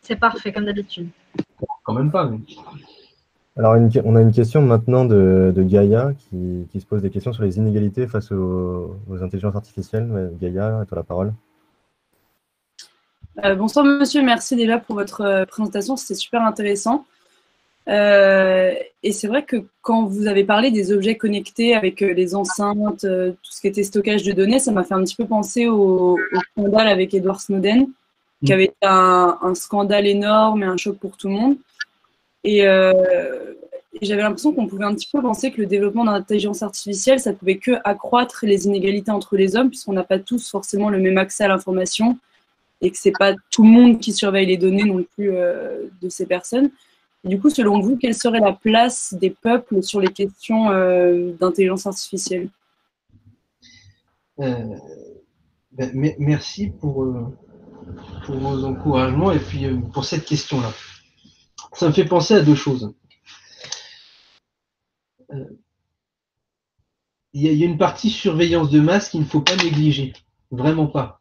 C'est parfait, comme d'habitude. Quand même pas, mais... Alors, on a une question maintenant de Gaïa qui se pose des questions sur les inégalités face aux intelligences artificielles. Gaïa, à toi la parole. Bonsoir monsieur, merci déjà pour votre présentation, c'était super intéressant. Et c'est vrai que quand vous avez parlé des objets connectés avec les enceintes, tout ce qui était stockage de données, ça m'a fait un petit peu penser au scandale avec Edward Snowden, qui avait été un scandale énorme et un choc pour tout le monde. Et j'avais l'impression qu'on pouvait un petit peu penser que le développement de l'intelligence artificielle, ça pouvait que accroître les inégalités entre les hommes, puisqu'on n'a pas tous forcément le même accès à l'information et que c'est pas tout le monde qui surveille les données non plus de ces personnes. Et du coup, selon vous, quelle serait la place des peuples sur les questions d'intelligence artificielle? Merci pour vos encouragements et puis pour cette question-là. Ça me fait penser à deux choses. Il y a une partie surveillance de masse qu'il ne faut pas négliger, vraiment pas.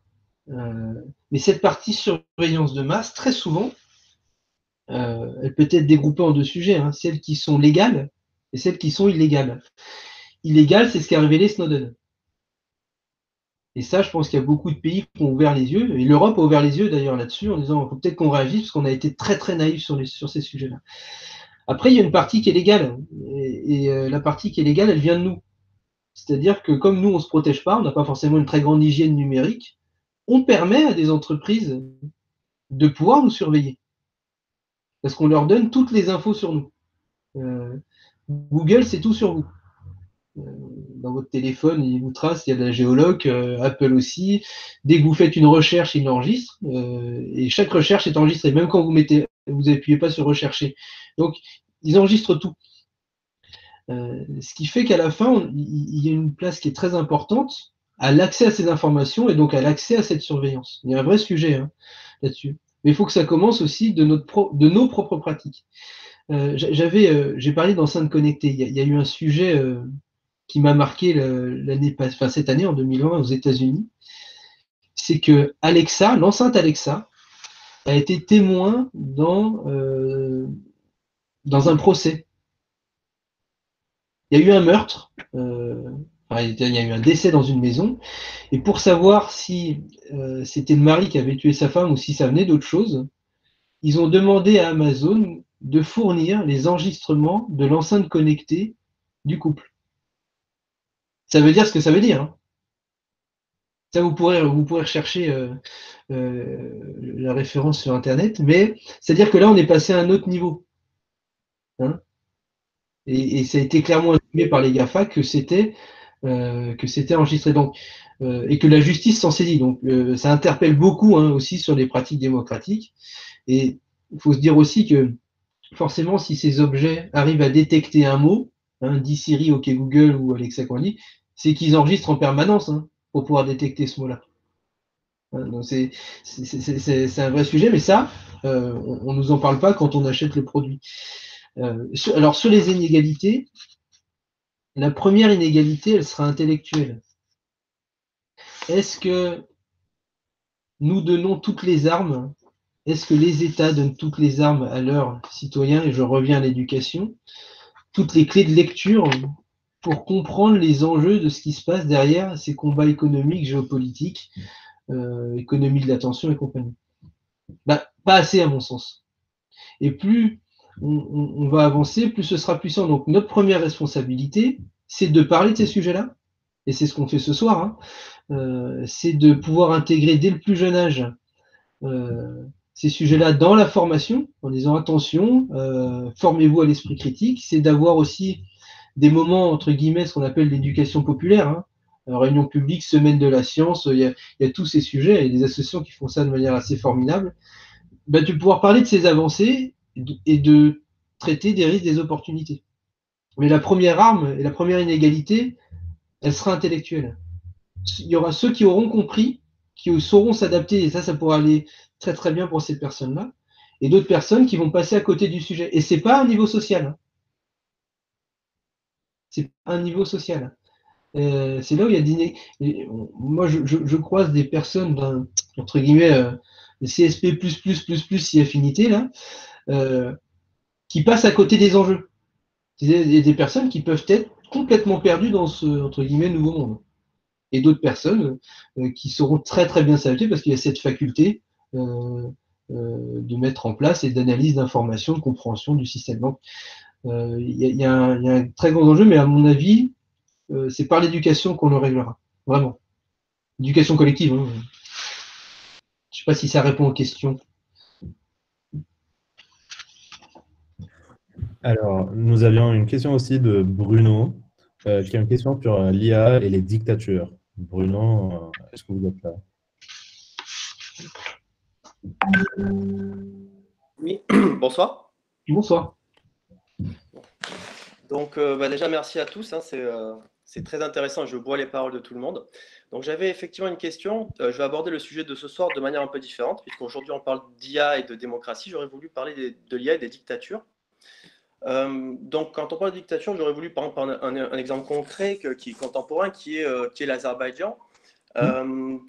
Mais cette partie surveillance de masse, très souvent, elle peut être dégroupée en deux sujets, hein, celles qui sont légales et celles qui sont illégales. Illégales, c'est ce qu'a révélé Snowden. Et ça, je pense qu'il y a beaucoup de pays qui ont ouvert les yeux, et l'Europe a ouvert les yeux d'ailleurs là-dessus, en disant il faut peut-être qu'on réagisse, parce qu'on a été très très naïf sur ces sujets-là. Après, il y a une partie qui est légale, et la partie qui est légale, elle vient de nous. C'est-à-dire que comme nous, on ne se protège pas, on n'a pas forcément une très grande hygiène numérique, on permet à des entreprises de pouvoir nous surveiller. Parce qu'on leur donne toutes les infos sur nous. Google, c'est tout sur vous. Dans votre téléphone, il vous trace, il y a de la géologue, Apple aussi. Dès que vous faites une recherche, il l'enregistre. Et chaque recherche est enregistrée, même quand vous n'appuyez pas sur rechercher. Donc, ils enregistrent tout. Ce qui fait qu'à la fin, il y a une place qui est très importante à l'accès à ces informations et donc à l'accès à cette surveillance. Il y a un vrai sujet hein, là-dessus. Mais il faut que ça commence aussi de nos propres pratiques. J'ai parlé d'enceintes connectées. Il y a eu un sujet qui m'a marqué cette année, en 2020, aux États-Unis. C'est que Alexa, l'enceinte Alexa, a été témoin dans un procès. Il y a eu un meurtre, il y a eu un décès dans une maison, et pour savoir si c'était le mari qui avait tué sa femme ou si ça venait d'autre chose, ils ont demandé à Amazon de fournir les enregistrements de l'enceinte connectée du couple. Ça veut dire ce que ça veut dire. Hein. Ça, vous pourrez rechercher la référence sur Internet, mais c'est-à-dire que là, on est passé à un autre niveau. Hein. Et ça a été clairement assumé par les GAFA que c'était enregistré. Donc, et que la justice s'en saisit. Donc, ça interpelle beaucoup hein, aussi sur les pratiques démocratiques. Et il faut se dire aussi que forcément, si ces objets arrivent à détecter un mot, hein, dit Siri, OK Google ou Alexa Quandy, c'est qu'ils enregistrent en permanence hein, pour pouvoir détecter ce mot-là. Hein, c'est un vrai sujet, mais ça, on ne nous en parle pas quand on achète le produit. Alors, sur les inégalités, la première inégalité, elle sera intellectuelle. Est-ce que nous donnons toutes les armes? Est-ce que les États donnent toutes les armes à leurs citoyens? Et je reviens à l'éducation. Toutes les clés de lecture pour comprendre les enjeux de ce qui se passe derrière ces combats économiques, géopolitiques, économie de l'attention et compagnie. Pas assez à mon sens. Et plus on va avancer, plus ce sera puissant. Donc notre première responsabilité, c'est de parler de ces sujets-là, et c'est ce qu'on fait ce soir, hein. C'est de pouvoir intégrer dès le plus jeune âge ces sujets-là dans la formation, en disant attention, formez-vous à l'esprit critique, c'est d'avoir aussi des moments, entre guillemets, ce qu'on appelle l'éducation populaire, hein. Réunion publique, semaine de la science, il y a tous ces sujets, et des associations qui font ça de manière assez formidable, ben, de pouvoir parler de ces avancées et de traiter des risques, des opportunités. Mais la première arme et la première inégalité, elle sera intellectuelle. Il y aura ceux qui auront compris, qui sauront s'adapter, et ça pourra aller très très bien pour ces personnes-là, et d'autres personnes qui vont passer à côté du sujet. Et c'est pas un niveau social. Hein. C'est un niveau social. C'est là où il y a des... Moi, je croise des personnes, entre guillemets, CSP++, si affinité, là, qui passent à côté des enjeux. Des personnes qui peuvent être complètement perdues dans ce, entre guillemets, nouveau monde. Et d'autres personnes qui sauront très très bien s'adapter parce qu'il y a cette faculté de mettre en place et d'analyse d'informations, de compréhension du système. Donc, il y a un très grand enjeu, mais à mon avis, c'est par l'éducation qu'on le réglera. Vraiment. Éducation collective. Hein. Je ne sais pas si ça répond aux questions. Alors, nous avions une question aussi de Bruno, qui a une question sur l'IA et les dictatures. Bruno, est-ce que vous êtes là? Oui, bonsoir. Bonsoir. Donc, déjà, merci à tous. Hein, c'est très intéressant. Je bois les paroles de tout le monde. Donc, j'avais effectivement une question. Je vais aborder le sujet de ce soir de manière un peu différente, puisqu'aujourd'hui, on parle d'IA et de démocratie. J'aurais voulu parler de l'IA et des dictatures. Donc, quand on parle de dictature, j'aurais voulu par exemple un exemple concret qui est contemporain, qui est l'Azerbaïdjan.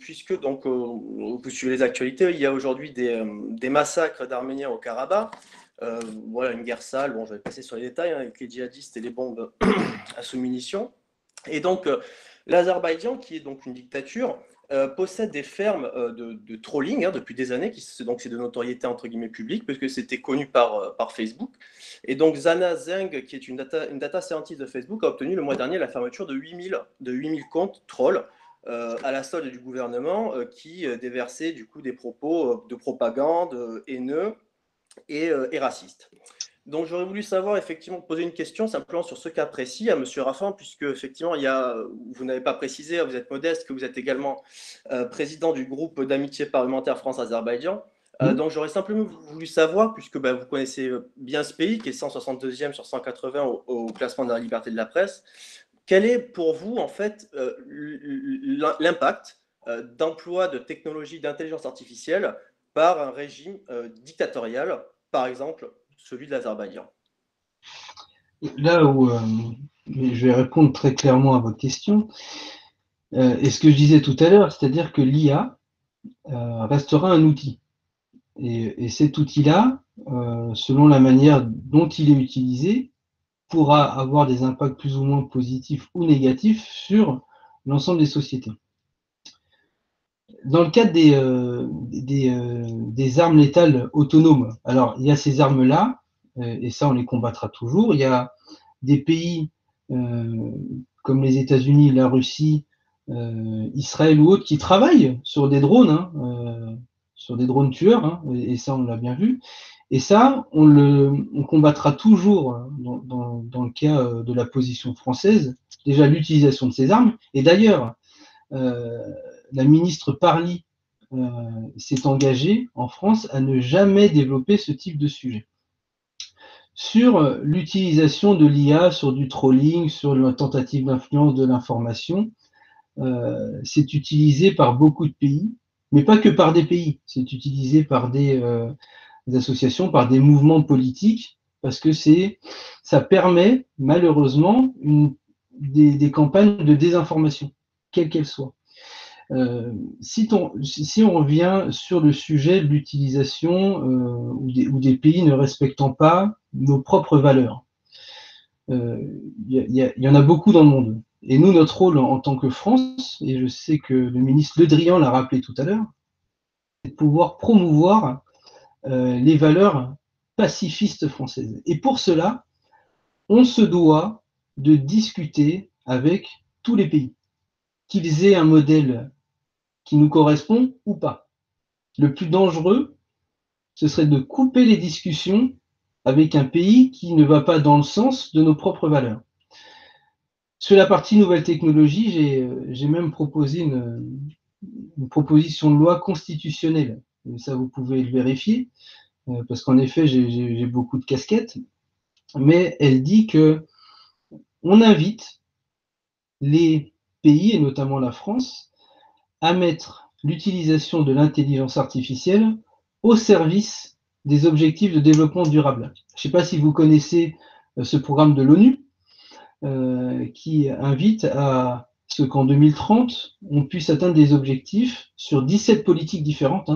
Puisque, donc, vous suivez les actualités, il y a aujourd'hui des massacres d'Arméniens au Karabakh. Voilà, une guerre sale, bon, je vais passer sur les détails, hein, avec les djihadistes et les bombes à sous-munitions. Et donc, l'Azerbaïdjan, qui est donc une dictature, possède des fermes de trolling hein, depuis des années, donc c'est de notoriété entre guillemets publique, puisque c'était connu par Facebook. Et donc, Zana Zeng, qui est une data scientist de Facebook, a obtenu le mois dernier la fermeture de 8000 comptes trolls à la solde du gouvernement qui déversait du coup des propos de propagande haineux et racistes. Donc j'aurais voulu savoir, effectivement, poser une question simplement sur ce cas précis à M. Raffin, puisque effectivement, vous n'avez pas précisé, vous êtes modeste, que vous êtes également président du groupe d'amitié parlementaire France-Azerbaïdjan. Donc j'aurais simplement voulu savoir, puisque vous connaissez bien ce pays, qui est 162e sur 180 au classement de la liberté de la presse, quel est pour vous, en fait, l'impact d'emploi de technologies d'intelligence artificielle par un régime dictatorial, par exemple celui de l'Azerbaïdjan? Là où je vais répondre très clairement à votre question, et ce que je disais tout à l'heure, c'est-à-dire que l'IA restera un outil. Et cet outil-là, selon la manière dont il est utilisé, pourra avoir des impacts plus ou moins positifs ou négatifs sur l'ensemble des sociétés. Dans le cadre des armes létales autonomes, alors il y a ces armes-là, et ça on les combattra toujours. Il y a des pays comme les États-Unis, la Russie, Israël ou autres qui travaillent sur des drones, sur des drones tueurs, hein, et ça on l'a bien vu. Et ça, on combattra toujours dans le cas de la position française, déjà l'utilisation de ces armes. Et d'ailleurs, la ministre Parly s'est engagée en France à ne jamais développer ce type de sujet. Sur l'utilisation de l'IA, sur du trolling, sur la tentative d'influence de l'information, c'est utilisé par beaucoup de pays, mais pas que par des pays, c'est utilisé par des associations, par des mouvements politiques, parce que ça permet malheureusement des campagnes de désinformation, quelles qu'elles soient. Si on revient sur le sujet de l'utilisation ou des pays ne respectant pas nos propres valeurs, il y en a beaucoup dans le monde. Et nous, notre rôle en tant que France, et je sais que le ministre Le Drian l'a rappelé tout à l'heure, c'est de pouvoir promouvoir les valeurs pacifistes françaises. Et pour cela, on se doit de discuter avec tous les pays, qu'ils aient un modèle qui nous correspond ou pas. Le plus dangereux, ce serait de couper les discussions avec un pays qui ne va pas dans le sens de nos propres valeurs. Sur la partie nouvelles technologies, j'ai même proposé une proposition de loi constitutionnelle. Et ça, vous pouvez le vérifier, parce qu'en effet, j'ai beaucoup de casquettes. Mais elle dit que on invite les pays, et notamment la France, à mettre l'utilisation de l'intelligence artificielle au service des objectifs de développement durable. Je ne sais pas si vous connaissez ce programme de l'ONU, qui invite à ce qu'en 2030, on puisse atteindre des objectifs sur 17 politiques différentes,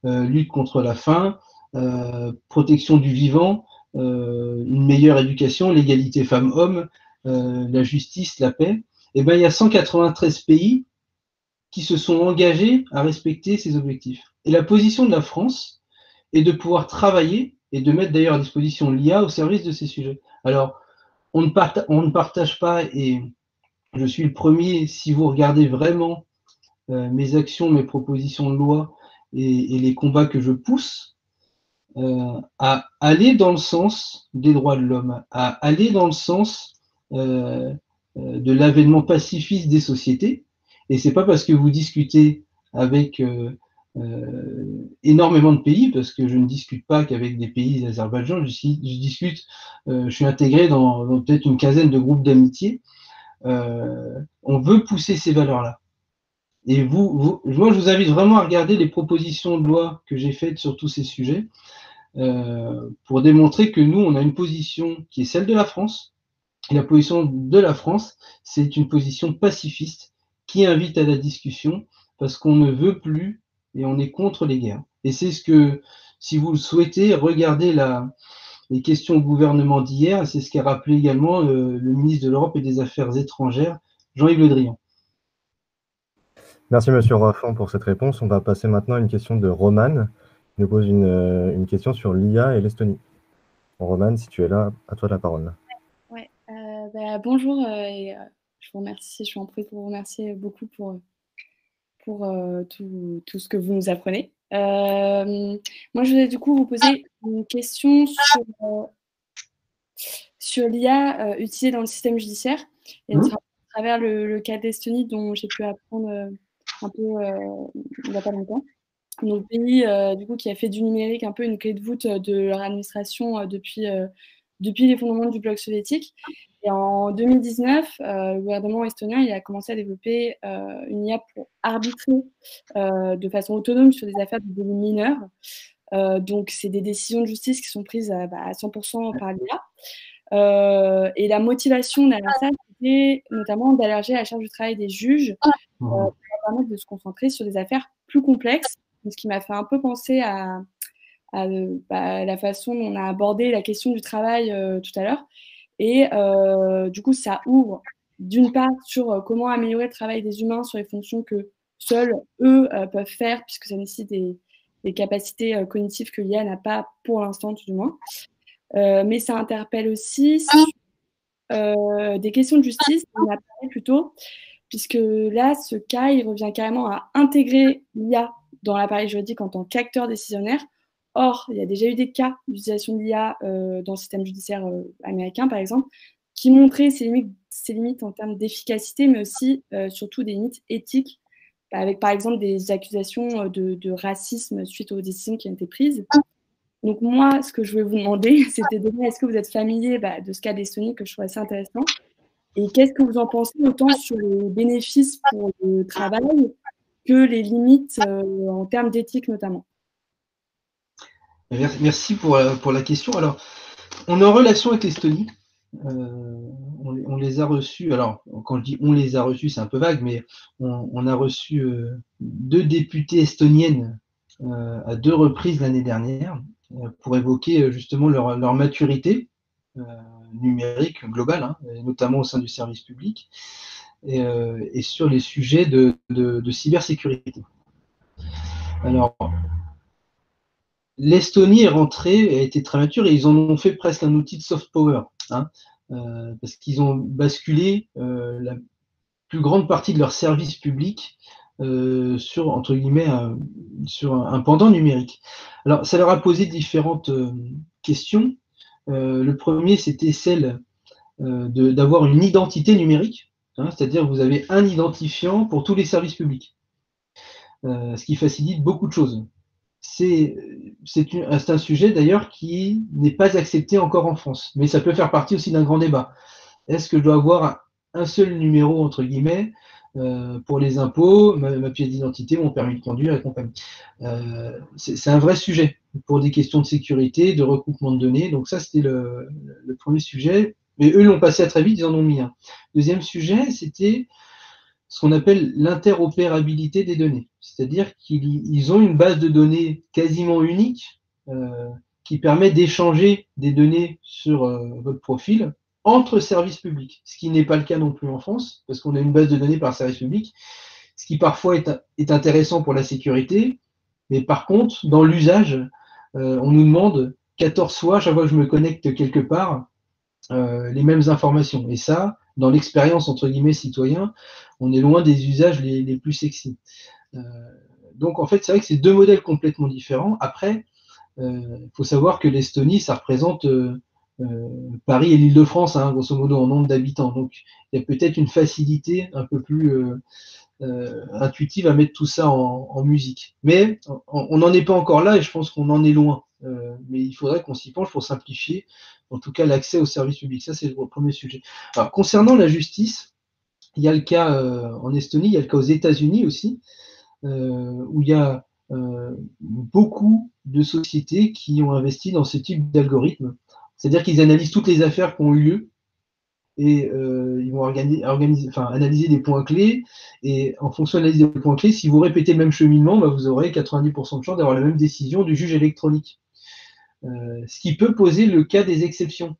lutte contre la faim, protection du vivant, une meilleure éducation, l'égalité femmes-hommes, la justice, la paix. Et ben, il y a 193 pays qui se sont engagés à respecter ces objectifs. Et la position de la France est de pouvoir travailler et de mettre d'ailleurs à disposition l'IA au service de ces sujets. Alors, on ne partage pas, et je suis le premier, si vous regardez vraiment mes actions, mes propositions de loi et les combats que je pousse, à aller dans le sens des droits de l'homme, à aller dans le sens de l'avènement pacifiste des sociétés. Et c'est pas parce que vous discutez avec énormément de pays, parce que je ne discute pas qu'avec des pays d'Azerbaïdjan, je discute, je suis intégré dans peut-être une quinzaine de groupes d'amitié. On veut pousser ces valeurs-là. Et moi, je vous invite vraiment à regarder les propositions de loi que j'ai faites sur tous ces sujets, pour démontrer que nous, on a une position qui est celle de la France. Et la position de la France, c'est une position pacifiste qui invite à la discussion, parce qu'on ne veut plus et on est contre les guerres. Et c'est ce que, si vous le souhaitez, regardez les questions au gouvernement d'hier, c'est ce qu'a rappelé également le ministre de l'Europe et des Affaires étrangères, Jean-Yves Le Drian. Merci Monsieur Raffan pour cette réponse. On va passer maintenant à une question de Romane, qui nous pose une question sur l'IA et l'Estonie. Romane, si tu es là, à toi la parole. Ouais, bonjour, et je vous remercie, je suis en profite pour vous remercier beaucoup pour tout ce que vous nous apprenez. Moi, je voulais du coup vous poser une question sur l'IA utilisée dans le système judiciaire, et à travers le cas d'Estonie dont j'ai pu apprendre un peu il n'y a pas longtemps. Donc, pays du coup, qui a fait du numérique un peu une clé de voûte de leur administration depuis l'effondrement du bloc soviétique. Et en 2019, le gouvernement estonien il a commencé à développer une IA pour arbitrer de façon autonome sur des affaires de délits mineurs. Donc, c'est des décisions de justice qui sont prises à 100% par l'IA. Et la motivation derrière ça, c'était notamment d'alléger la charge du travail des juges pour permettre de se concentrer sur des affaires plus complexes. Ce qui m'a fait un peu penser à la façon dont on a abordé la question du travail tout à l'heure. Et du coup, ça ouvre d'une part sur comment améliorer le travail des humains sur les fonctions que seuls eux peuvent faire, puisque ça nécessite des capacités cognitives que l'IA n'a pas pour l'instant, tout du moins. Mais ça interpelle aussi sur des questions de justice, on a parlé plus tôt, puisque là, ce cas, il revient carrément à intégrer l'IA dans l'appareil juridique en tant qu'acteur décisionnaire. Or, il y a déjà eu des cas d'utilisation de l'IA dans le système judiciaire américain, par exemple, qui montraient ses limites en termes d'efficacité, mais aussi surtout des limites éthiques, avec par exemple des accusations de racisme suite aux décisions qui ont été prises. Donc moi, ce que je voulais vous demander, c'était déjà, est-ce que vous êtes familier de ce cas d'Estonie que je trouve assez intéressant, et qu'est-ce que vous en pensez autant sur les bénéfices pour le travail que les limites en termes d'éthique notamment? Merci pour la question. Alors, on est en relation avec l'Estonie. On les a reçus. Alors, quand je dis on les a reçus, c'est un peu vague, mais on a reçu 2 députées estoniennes à 2 reprises l'année dernière pour évoquer justement leur maturité numérique globale, notamment au sein du service public, et sur les sujets de cybersécurité. Alors, l'Estonie est rentrée, a été très mature, et ils en ont fait presque un outil de soft power, parce qu'ils ont basculé la plus grande partie de leur service public sur, entre guillemets, sur un pendant numérique. Alors, ça leur a posé différentes questions. Le premier, c'était celle d'avoir une identité numérique, hein, c'est-à-dire que vous avez un identifiant pour tous les services publics, ce qui facilite beaucoup de choses. C'est un sujet d'ailleurs qui n'est pas accepté encore en France, mais ça peut faire partie aussi d'un grand débat. Est-ce que je dois avoir un seul numéro, entre guillemets, pour les impôts, ma pièce d'identité, mon permis de conduire et compagnie. C'est un vrai sujet pour des questions de sécurité, de recoupement de données. Donc ça, c'était le premier sujet. Mais eux l'ont passé à très vite, ils en ont mis un. Deuxième sujet, c'était ce qu'on appelle l'interopérabilité des données. C'est-à-dire qu'ils ont une base de données quasiment unique qui permet d'échanger des données sur votre profil entre services publics, ce qui n'est pas le cas non plus en France, parce qu'on a une base de données par service public, ce qui parfois est intéressant pour la sécurité, mais par contre, dans l'usage, on nous demande 14 fois, chaque fois que je me connecte quelque part, les mêmes informations. Et ça, dans l'expérience, entre guillemets, citoyen, on est loin des usages les plus sexy. Donc, en fait, c'est vrai que c'est deux modèles complètement différents. Après, il faut savoir que l'Estonie, ça représente Paris et l'Île-de-France, hein, grosso modo, en nombre d'habitants. Donc, il y a peut-être une facilité un peu plus intuitive à mettre tout ça en musique. Mais on n'en est pas encore là et je pense qu'on en est loin. Mais il faudrait qu'on s'y penche pour simplifier, en tout cas, l'accès aux services publics. Ça, c'est le premier sujet. Alors, concernant la justice, il y a le cas en Estonie, il y a le cas aux États-Unis aussi, où il y a beaucoup de sociétés qui ont investi dans ce type d'algorithme. C'est-à-dire qu'ils analysent toutes les affaires qui ont eu lieu et ils vont analyser des points clés. Et en fonction de l'analyse des points clés, si vous répétez le même cheminement, bah, vous aurez 90% de chance d'avoir la même décision du juge électronique. Ce qui peut poser le cas des exceptions.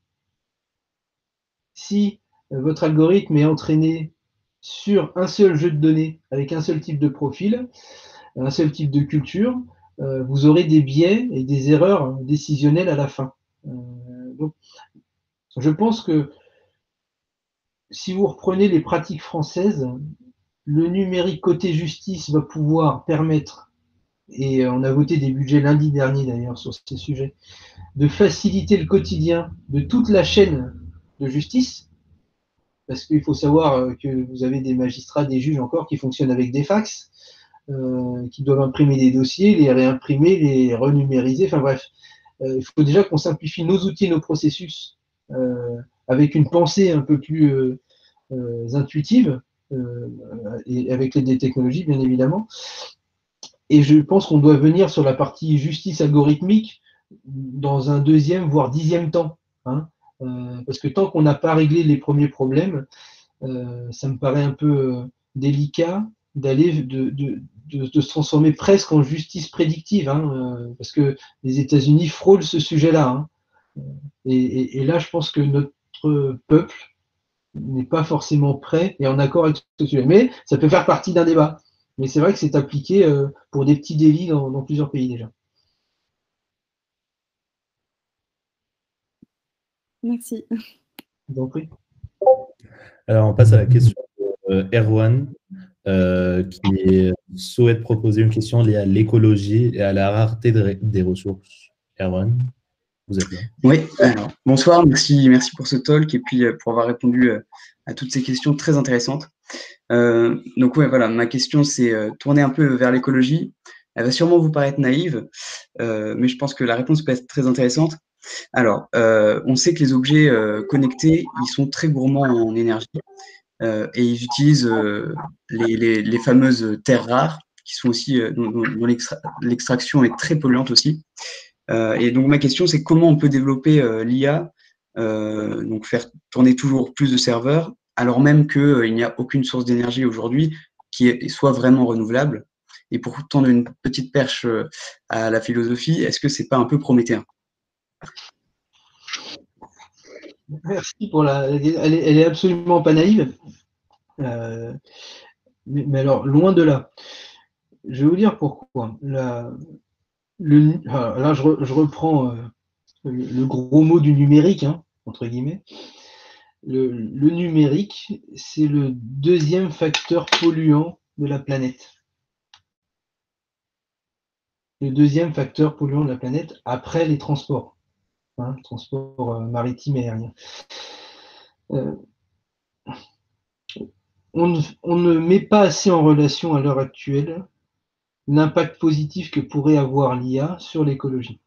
Si votre algorithme est entraîné sur un seul jeu de données, avec un seul type de profil, un seul type de culture, vous aurez des biais et des erreurs décisionnelles à la fin. Donc, je pense que si vous reprenez les pratiques françaises, le numérique côté justice va pouvoir permettre, et on a voté des budgets lundi dernier d'ailleurs sur ces sujets, de faciliter le quotidien de toute la chaîne de justice, parce qu'il faut savoir que vous avez des magistrats, des juges encore qui fonctionnent avec des fax, qui doivent imprimer des dossiers, les réimprimer, les renumériser, enfin bref. Il faut déjà qu'on simplifie nos outils, nos processus, avec une pensée un peu plus intuitive, et avec l'aide des technologies, bien évidemment. Et je pense qu'on doit venir sur la partie justice algorithmique dans un deuxième, voire 10e temps. Hein, parce que tant qu'on n'a pas réglé les premiers problèmes, ça me paraît un peu délicat d'aller de se transformer presque en justice prédictive, hein, parce que les États-Unis frôlent ce sujet-là. Hein. Et là, je pense que notre peuple n'est pas forcément prêt et en accord avec ce sujet. Mais ça peut faire partie d'un débat. Mais c'est vrai que c'est appliqué pour des petits délits dans plusieurs pays déjà. Merci. Je vous en prie. Alors, on passe à la question de Erwan, qui souhaite proposer une question liée à l'écologie et à la rareté des ressources. Erwan, vous êtes là. Oui, alors, bonsoir, merci pour ce talk et puis pour avoir répondu à toutes ces questions très intéressantes. Donc ouais, voilà, ma question c'est tourner un peu vers l'écologie. Elle va sûrement vous paraître naïve, mais je pense que la réponse peut être très intéressante. Alors, on sait que les objets connectés, ils sont très gourmands en énergie et ils utilisent les fameuses terres rares qui sont aussi dont l'extraction est très polluante aussi. Et donc ma question c'est comment on peut développer l'IA, donc faire tourner toujours plus de serveurs alors même qu'il n'y a aucune source d'énergie aujourd'hui qui soit vraiment renouvelable. Et pour tendre une petite perche à la philosophie, est-ce que c'est pas un peu prométhéen? Merci pour elle est absolument pas naïve. Mais alors, loin de là. Je vais vous dire pourquoi. Là, je reprends le gros mot du numérique, hein, entre guillemets. Le numérique, c'est le deuxième facteur polluant de la planète. le deuxième facteur polluant de la planète après les transports, hein, transports maritimes et aériens. On ne met pas assez en relation à l'heure actuelle l'impact positif que pourrait avoir l'IA sur l'écologie.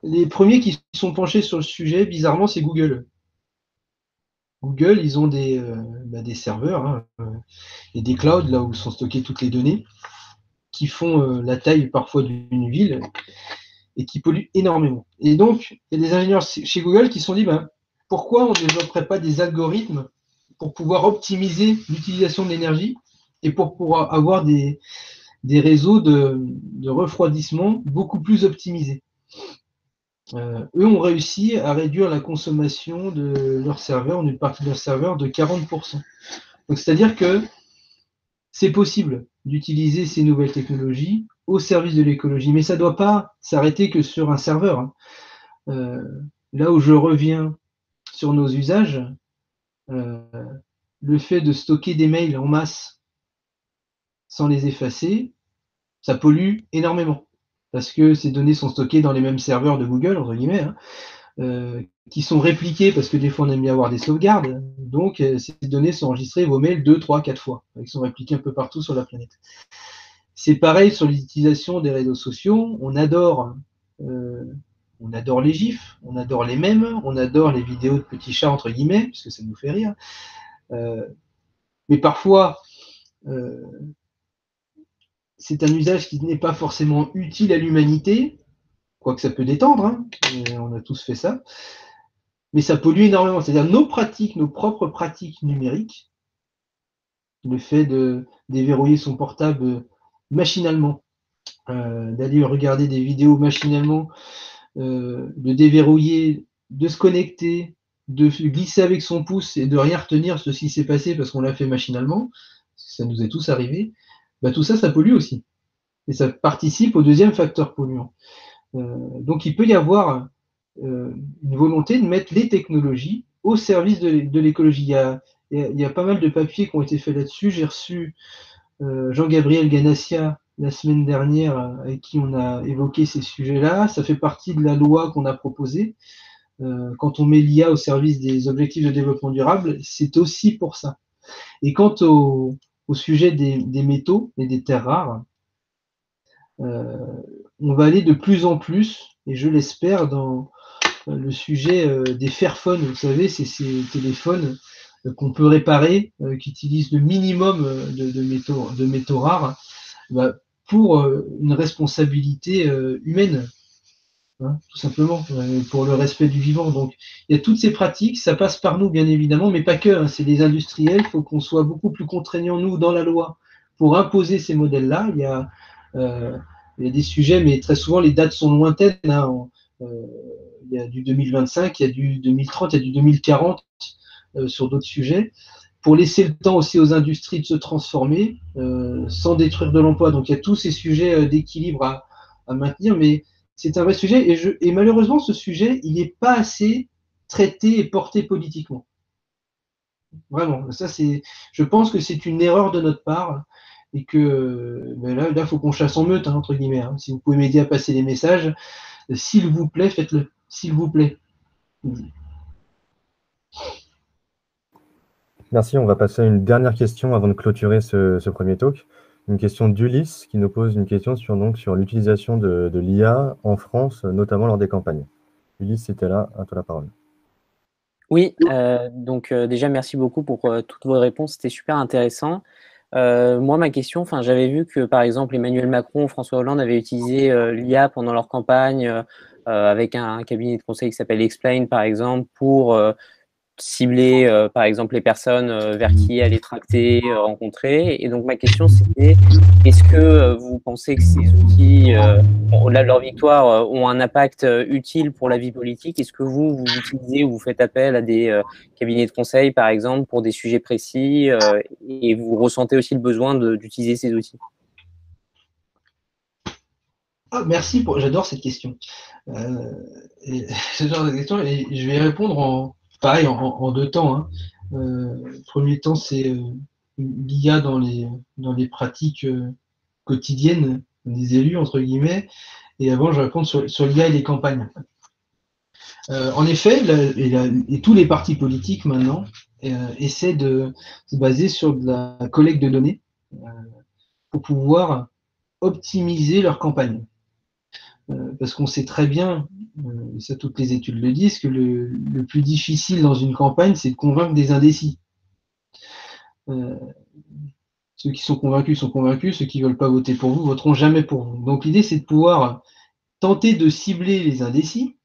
Les premiers qui sont penchés sur le sujet, bizarrement, c'est Google. Google, ils ont des serveurs hein, et des clouds, là où sont stockées toutes les données, qui font la taille parfois d'une ville et qui polluent énormément. Et donc, il y a des ingénieurs chez Google qui se sont dit, pourquoi on ne développerait pas des algorithmes pour pouvoir optimiser l'utilisation de l'énergie et pour pouvoir avoir des réseaux de refroidissement beaucoup plus optimisés. Eux ont réussi à réduire la consommation de leurs serveurs, d'une partie de leurs serveurs, de 40%. Donc, c'est-à-dire que c'est possible d'utiliser ces nouvelles technologies au service de l'écologie, mais ça ne doit pas s'arrêter que sur un serveur. Hein. Là où je reviens sur nos usages, le fait de stocker des mails en masse sans les effacer, ça pollue énormément. Parce que ces données sont stockées dans les mêmes serveurs de Google, entre guillemets, hein, qui sont répliqués parce que des fois on aime bien avoir des sauvegardes. Donc ces données sont enregistrées, vos mails 2, 3, 4 fois. Ils sont répliqués un peu partout sur la planète. C'est pareil sur l'utilisation des réseaux sociaux. On adore les gifs, on adore les mèmes, on adore les vidéos de petits chats, entre guillemets, parce que ça nous fait rire. Mais parfois, c'est un usage qui n'est pas forcément utile à l'humanité, quoique ça peut détendre, hein, on a tous fait ça, mais ça pollue énormément. C'est-à-dire nos propres pratiques numériques, le fait de déverrouiller son portable machinalement, d'aller regarder des vidéos machinalement, de déverrouiller, de se connecter, de glisser avec son pouce et de rien retenir ce qui s'est passé parce qu'on l'a fait machinalement, ça nous est tous arrivé, tout ça, ça pollue aussi. Et ça participe au deuxième facteur polluant. Donc il peut y avoir une volonté de mettre les technologies au service de l'écologie. Il y a pas mal de papiers qui ont été faits là-dessus. J'ai reçu Jean-Gabriel Ganassia la semaine dernière, avec qui on a évoqué ces sujets-là. Ça fait partie de la loi qu'on a proposée. Quand on met l'IA au service des objectifs de développement durable, c'est aussi pour ça. Et quant au sujet des métaux et des terres rares, on va aller de plus en plus, et je l'espère, dans le sujet des Fairphone. Vous savez, c'est ces téléphones qu'on peut réparer, qui utilisent le minimum de métaux rares, pour une responsabilité humaine, hein, tout simplement, pour le respect du vivant. Donc, il y a toutes ces pratiques, ça passe par nous, bien évidemment, mais pas que, hein, c'est des industriels, il faut qu'on soit beaucoup plus contraignants, nous, dans la loi, pour imposer ces modèles-là. Il y a des sujets, mais très souvent, les dates sont lointaines. Hein. Il y a du 2025, il y a du 2030, il y a du 2040 sur d'autres sujets, pour laisser le temps aussi aux industries de se transformer sans détruire de l'emploi. Donc, il y a tous ces sujets d'équilibre à maintenir, mais c'est un vrai sujet. Et malheureusement, ce sujet, il n'est pas assez traité et porté politiquement. Vraiment, ça, je pense que c'est une erreur de notre part. Et que là, il faut qu'on chasse en meute, hein, entre guillemets. Hein. Si vous pouvez m'aider à passer les messages, s'il vous plaît, faites-le. S'il vous plaît. Merci. On va passer à une dernière question avant de clôturer ce premier talk. Une question d'Ulysse qui nous pose une question sur l'utilisation de l'IA en France, notamment lors des campagnes. Ulysse, c'était là, à toi la parole. Oui, donc déjà, merci beaucoup pour toutes vos réponses. C'était super intéressant. Moi, ma question, j'avais vu que, par exemple, Emmanuel Macron, François Hollande avaient utilisé l'IA pendant leur campagne avec un cabinet de conseil qui s'appelle Explain, par exemple, pour cibler, par exemple, les personnes vers qui aller tracter, rencontrer. Et donc, ma question, c'était, est-ce que vous pensez que ces outils, au-delà de leur victoire, ont un impact utile pour la vie politique? Est-ce que vous utilisez ou vous faites appel à des cabinets de conseil, par exemple, pour des sujets précis et vous ressentez aussi le besoin d'utiliser ces outils? Merci, j'adore cette question. J'adore cette question et je vais y répondre pareil, en deux temps. Hein. Le premier temps, c'est l'IA dans les pratiques quotidienne des élus, entre guillemets, et avant, je réponds sur l'IA et les campagnes. En effet, et tous les partis politiques maintenant essaient de se baser sur de la collecte de données pour pouvoir optimiser leur campagne. Parce qu'on sait très bien, ça toutes les études le disent, que le plus difficile dans une campagne, c'est de convaincre des indécis. Ceux qui sont convaincus, ceux qui ne veulent pas voter pour vous, voteront jamais pour vous. Donc l'idée, c'est de pouvoir tenter de cibler les indécis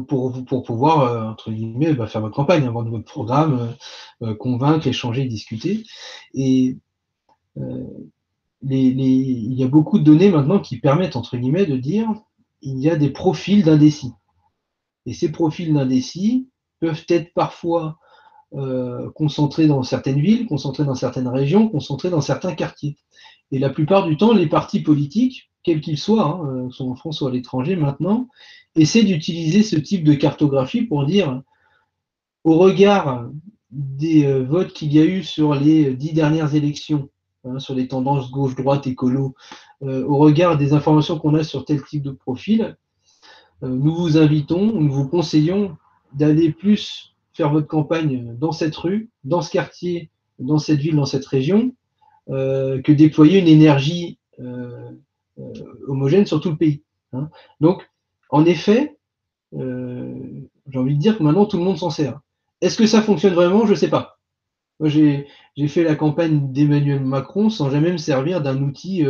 pour pouvoir, entre guillemets, faire votre campagne, vendre votre programme, convaincre, échanger, discuter. Et il y a beaucoup de données maintenant qui permettent, entre guillemets, de dire il y a des profils d'indécis. Et ces profils d'indécis peuvent être parfois concentrés dans certaines villes, concentrés dans certaines régions, concentrés dans certains quartiers. Et la plupart du temps, les partis politiques, quels qu'ils soient, soit en France ou à l'étranger maintenant, essaient d'utiliser ce type de cartographie pour dire, au regard des votes qu'il y a eu sur les 10 dernières élections, sur les tendances gauche-droite, écolo, au regard des informations qu'on a sur tel type de profil, nous vous invitons, nous vous conseillons d'aller plus faire votre campagne dans cette rue, dans ce quartier, dans cette ville, dans cette région, que déployer une énergie homogène sur tout le pays. Donc, en effet, j'ai envie de dire que maintenant tout le monde s'en sert. Est-ce que ça fonctionne vraiment? Je ne sais pas. Moi, j'ai fait la campagne d'Emmanuel Macron sans jamais me servir d'un outil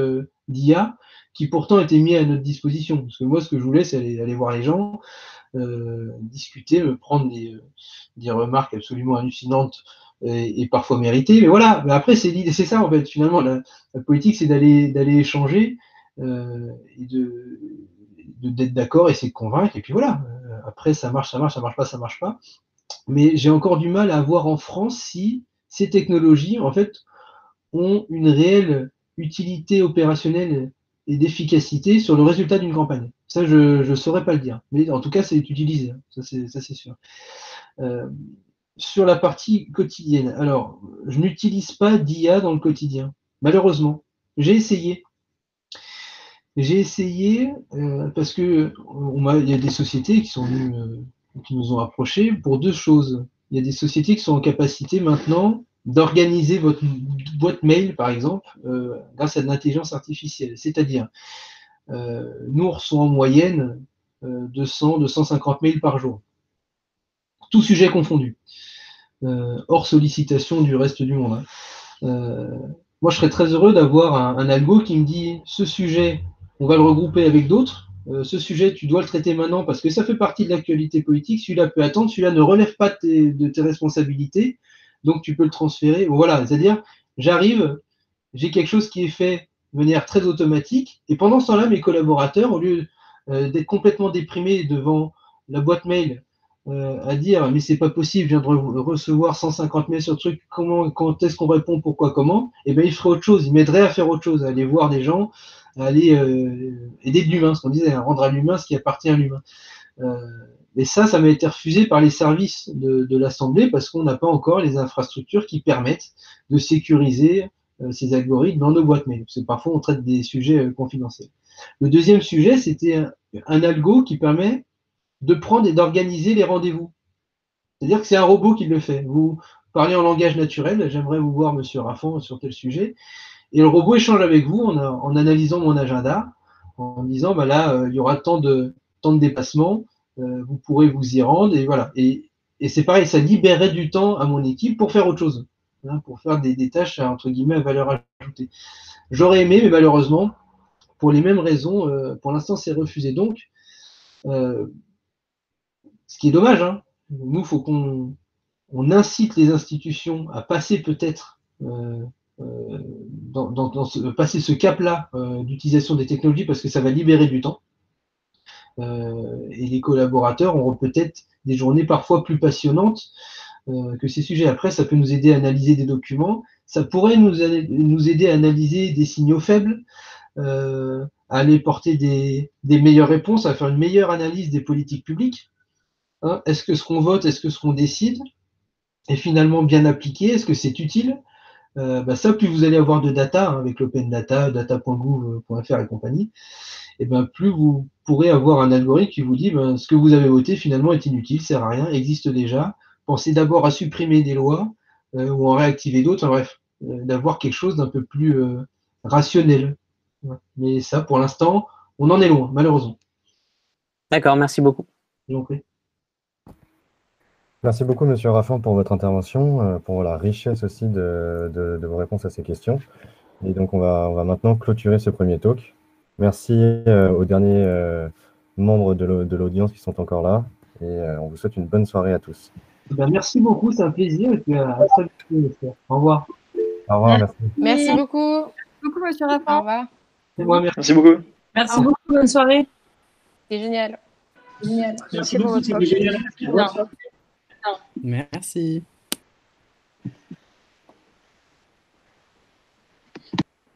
d'IA qui pourtant était mis à notre disposition. Parce que moi, ce que je voulais, c'est aller voir les gens, discuter, me prendre des remarques absolument hallucinantes et parfois méritées. Mais voilà, mais après, c'est ça en fait. Finalement, la politique, c'est d'aller échanger et d'être d'accord, essayer de convaincre. Et puis voilà, après, ça marche pas, ça marche pas. Mais j'ai encore du mal à voir en France si ces technologies, en fait, ont une réelle utilité opérationnelle et d'efficacité sur le résultat d'une campagne. Ça, je ne saurais pas le dire. Mais en tout cas, c'est utilisé. Ça, c'est sûr. Sur la partie quotidienne, alors, je n'utilise pas d'IA dans le quotidien. Malheureusement. J'ai essayé. Parce que il y a des sociétés qui sont venues, qui nous ont approchés pour deux choses. Il y a des sociétés qui sont en capacité maintenant d'organiser votre boîte mail, par exemple, grâce à de l'intelligence artificielle. C'est-à-dire, nous, on reçoit en moyenne 200, 250 mails par jour. Tout sujet confondu. Hors sollicitation du reste du monde. Moi, je serais très heureux d'avoir un algo qui me dit, ce sujet, on va le regrouper avec d'autres. Ce sujet, tu dois le traiter maintenant parce que ça fait partie de l'actualité politique. Celui-là peut attendre, celui-là ne relève pas de tes responsabilités, donc tu peux le transférer. Voilà, c'est-à-dire, j'arrive, j'ai quelque chose qui est fait de manière très automatique, et pendant ce temps-là, mes collaborateurs, au lieu d'être complètement déprimés devant la boîte mail, à dire mais c'est pas possible, je viens de recevoir 150 mails sur le truc, quand est-ce qu'on répond, pourquoi, comment, et bien ils feraient autre chose, ils m'aideraient à faire autre chose, à aller voir des gens, à aller aider de l'humain, ce qu'on disait, à rendre à l'humain ce qui appartient à l'humain. Mais ça m'a été refusé par les services de l'Assemblée parce qu'on n'a pas encore les infrastructures qui permettent de sécuriser ces algorithmes dans nos boîtes mail. Parce que parfois on traite des sujets confidentiels. Le deuxième sujet, c'était un algo qui permet de prendre et d'organiser les rendez-vous. C'est-à-dire que c'est un robot qui le fait. Vous parlez en langage naturel, j'aimerais vous voir, monsieur Raffan, sur tel sujet, et le robot échange avec vous en analysant mon agenda, en disant, bah là, il y aura tant de déplacements, vous pourrez vous y rendre, et voilà. Et c'est pareil, ça libérerait du temps à mon équipe pour faire autre chose, pour faire des tâches, entre guillemets, à valeur ajoutée. J'aurais aimé, mais malheureusement, pour les mêmes raisons, pour l'instant, c'est refusé. Donc, ce qui est dommage, nous, il faut qu'on incite les institutions à passer peut-être passer ce cap-là d'utilisation des technologies parce que ça va libérer du temps. Et les collaborateurs auront peut-être des journées parfois plus passionnantes que ces sujets. Après, ça peut nous aider à analyser des documents, ça pourrait nous aider à analyser des signaux faibles, à aller porter des meilleures réponses, à faire une meilleure analyse des politiques publiques. Est-ce que ce qu'on vote, est-ce que ce qu'on décide est finalement bien appliqué? Est-ce que c'est utile? ça, plus vous allez avoir de data, hein, avec l'open data, data.gouv.fr et compagnie, et ben, plus vous pourrez avoir un algorithme qui vous dit ce que vous avez voté finalement est inutile, sert à rien, existe déjà. Pensez d'abord à supprimer des lois ou en réactiver d'autres, enfin, bref, d'avoir quelque chose d'un peu plus rationnel. Ouais. Mais ça, pour l'instant, on en est loin, malheureusement. D'accord, merci beaucoup. Je vous en prie. Merci beaucoup, Monsieur Raffin, pour votre intervention, pour la richesse aussi de vos réponses à ces questions. Et donc, on va maintenant clôturer ce premier talk. Merci aux derniers membres de l'audience qui sont encore là. Et on vous souhaite une bonne soirée à tous. Merci beaucoup, c'est un plaisir. Et puis à très bientôt, j'espère. Au revoir. Au revoir, merci. Merci beaucoup. Merci beaucoup, monsieur Au Raffin. revoir. Et moi, merci. Merci beaucoup. Merci beaucoup, bonne soirée. C'est génial. Merci pour votre temps. Merci.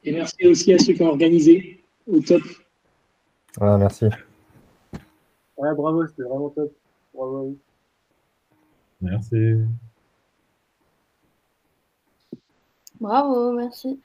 Et merci aussi à ceux qui ont organisé. Au top. Voilà, merci. Ouais, bravo, c'était vraiment top. Bravo. Merci. Bravo, merci.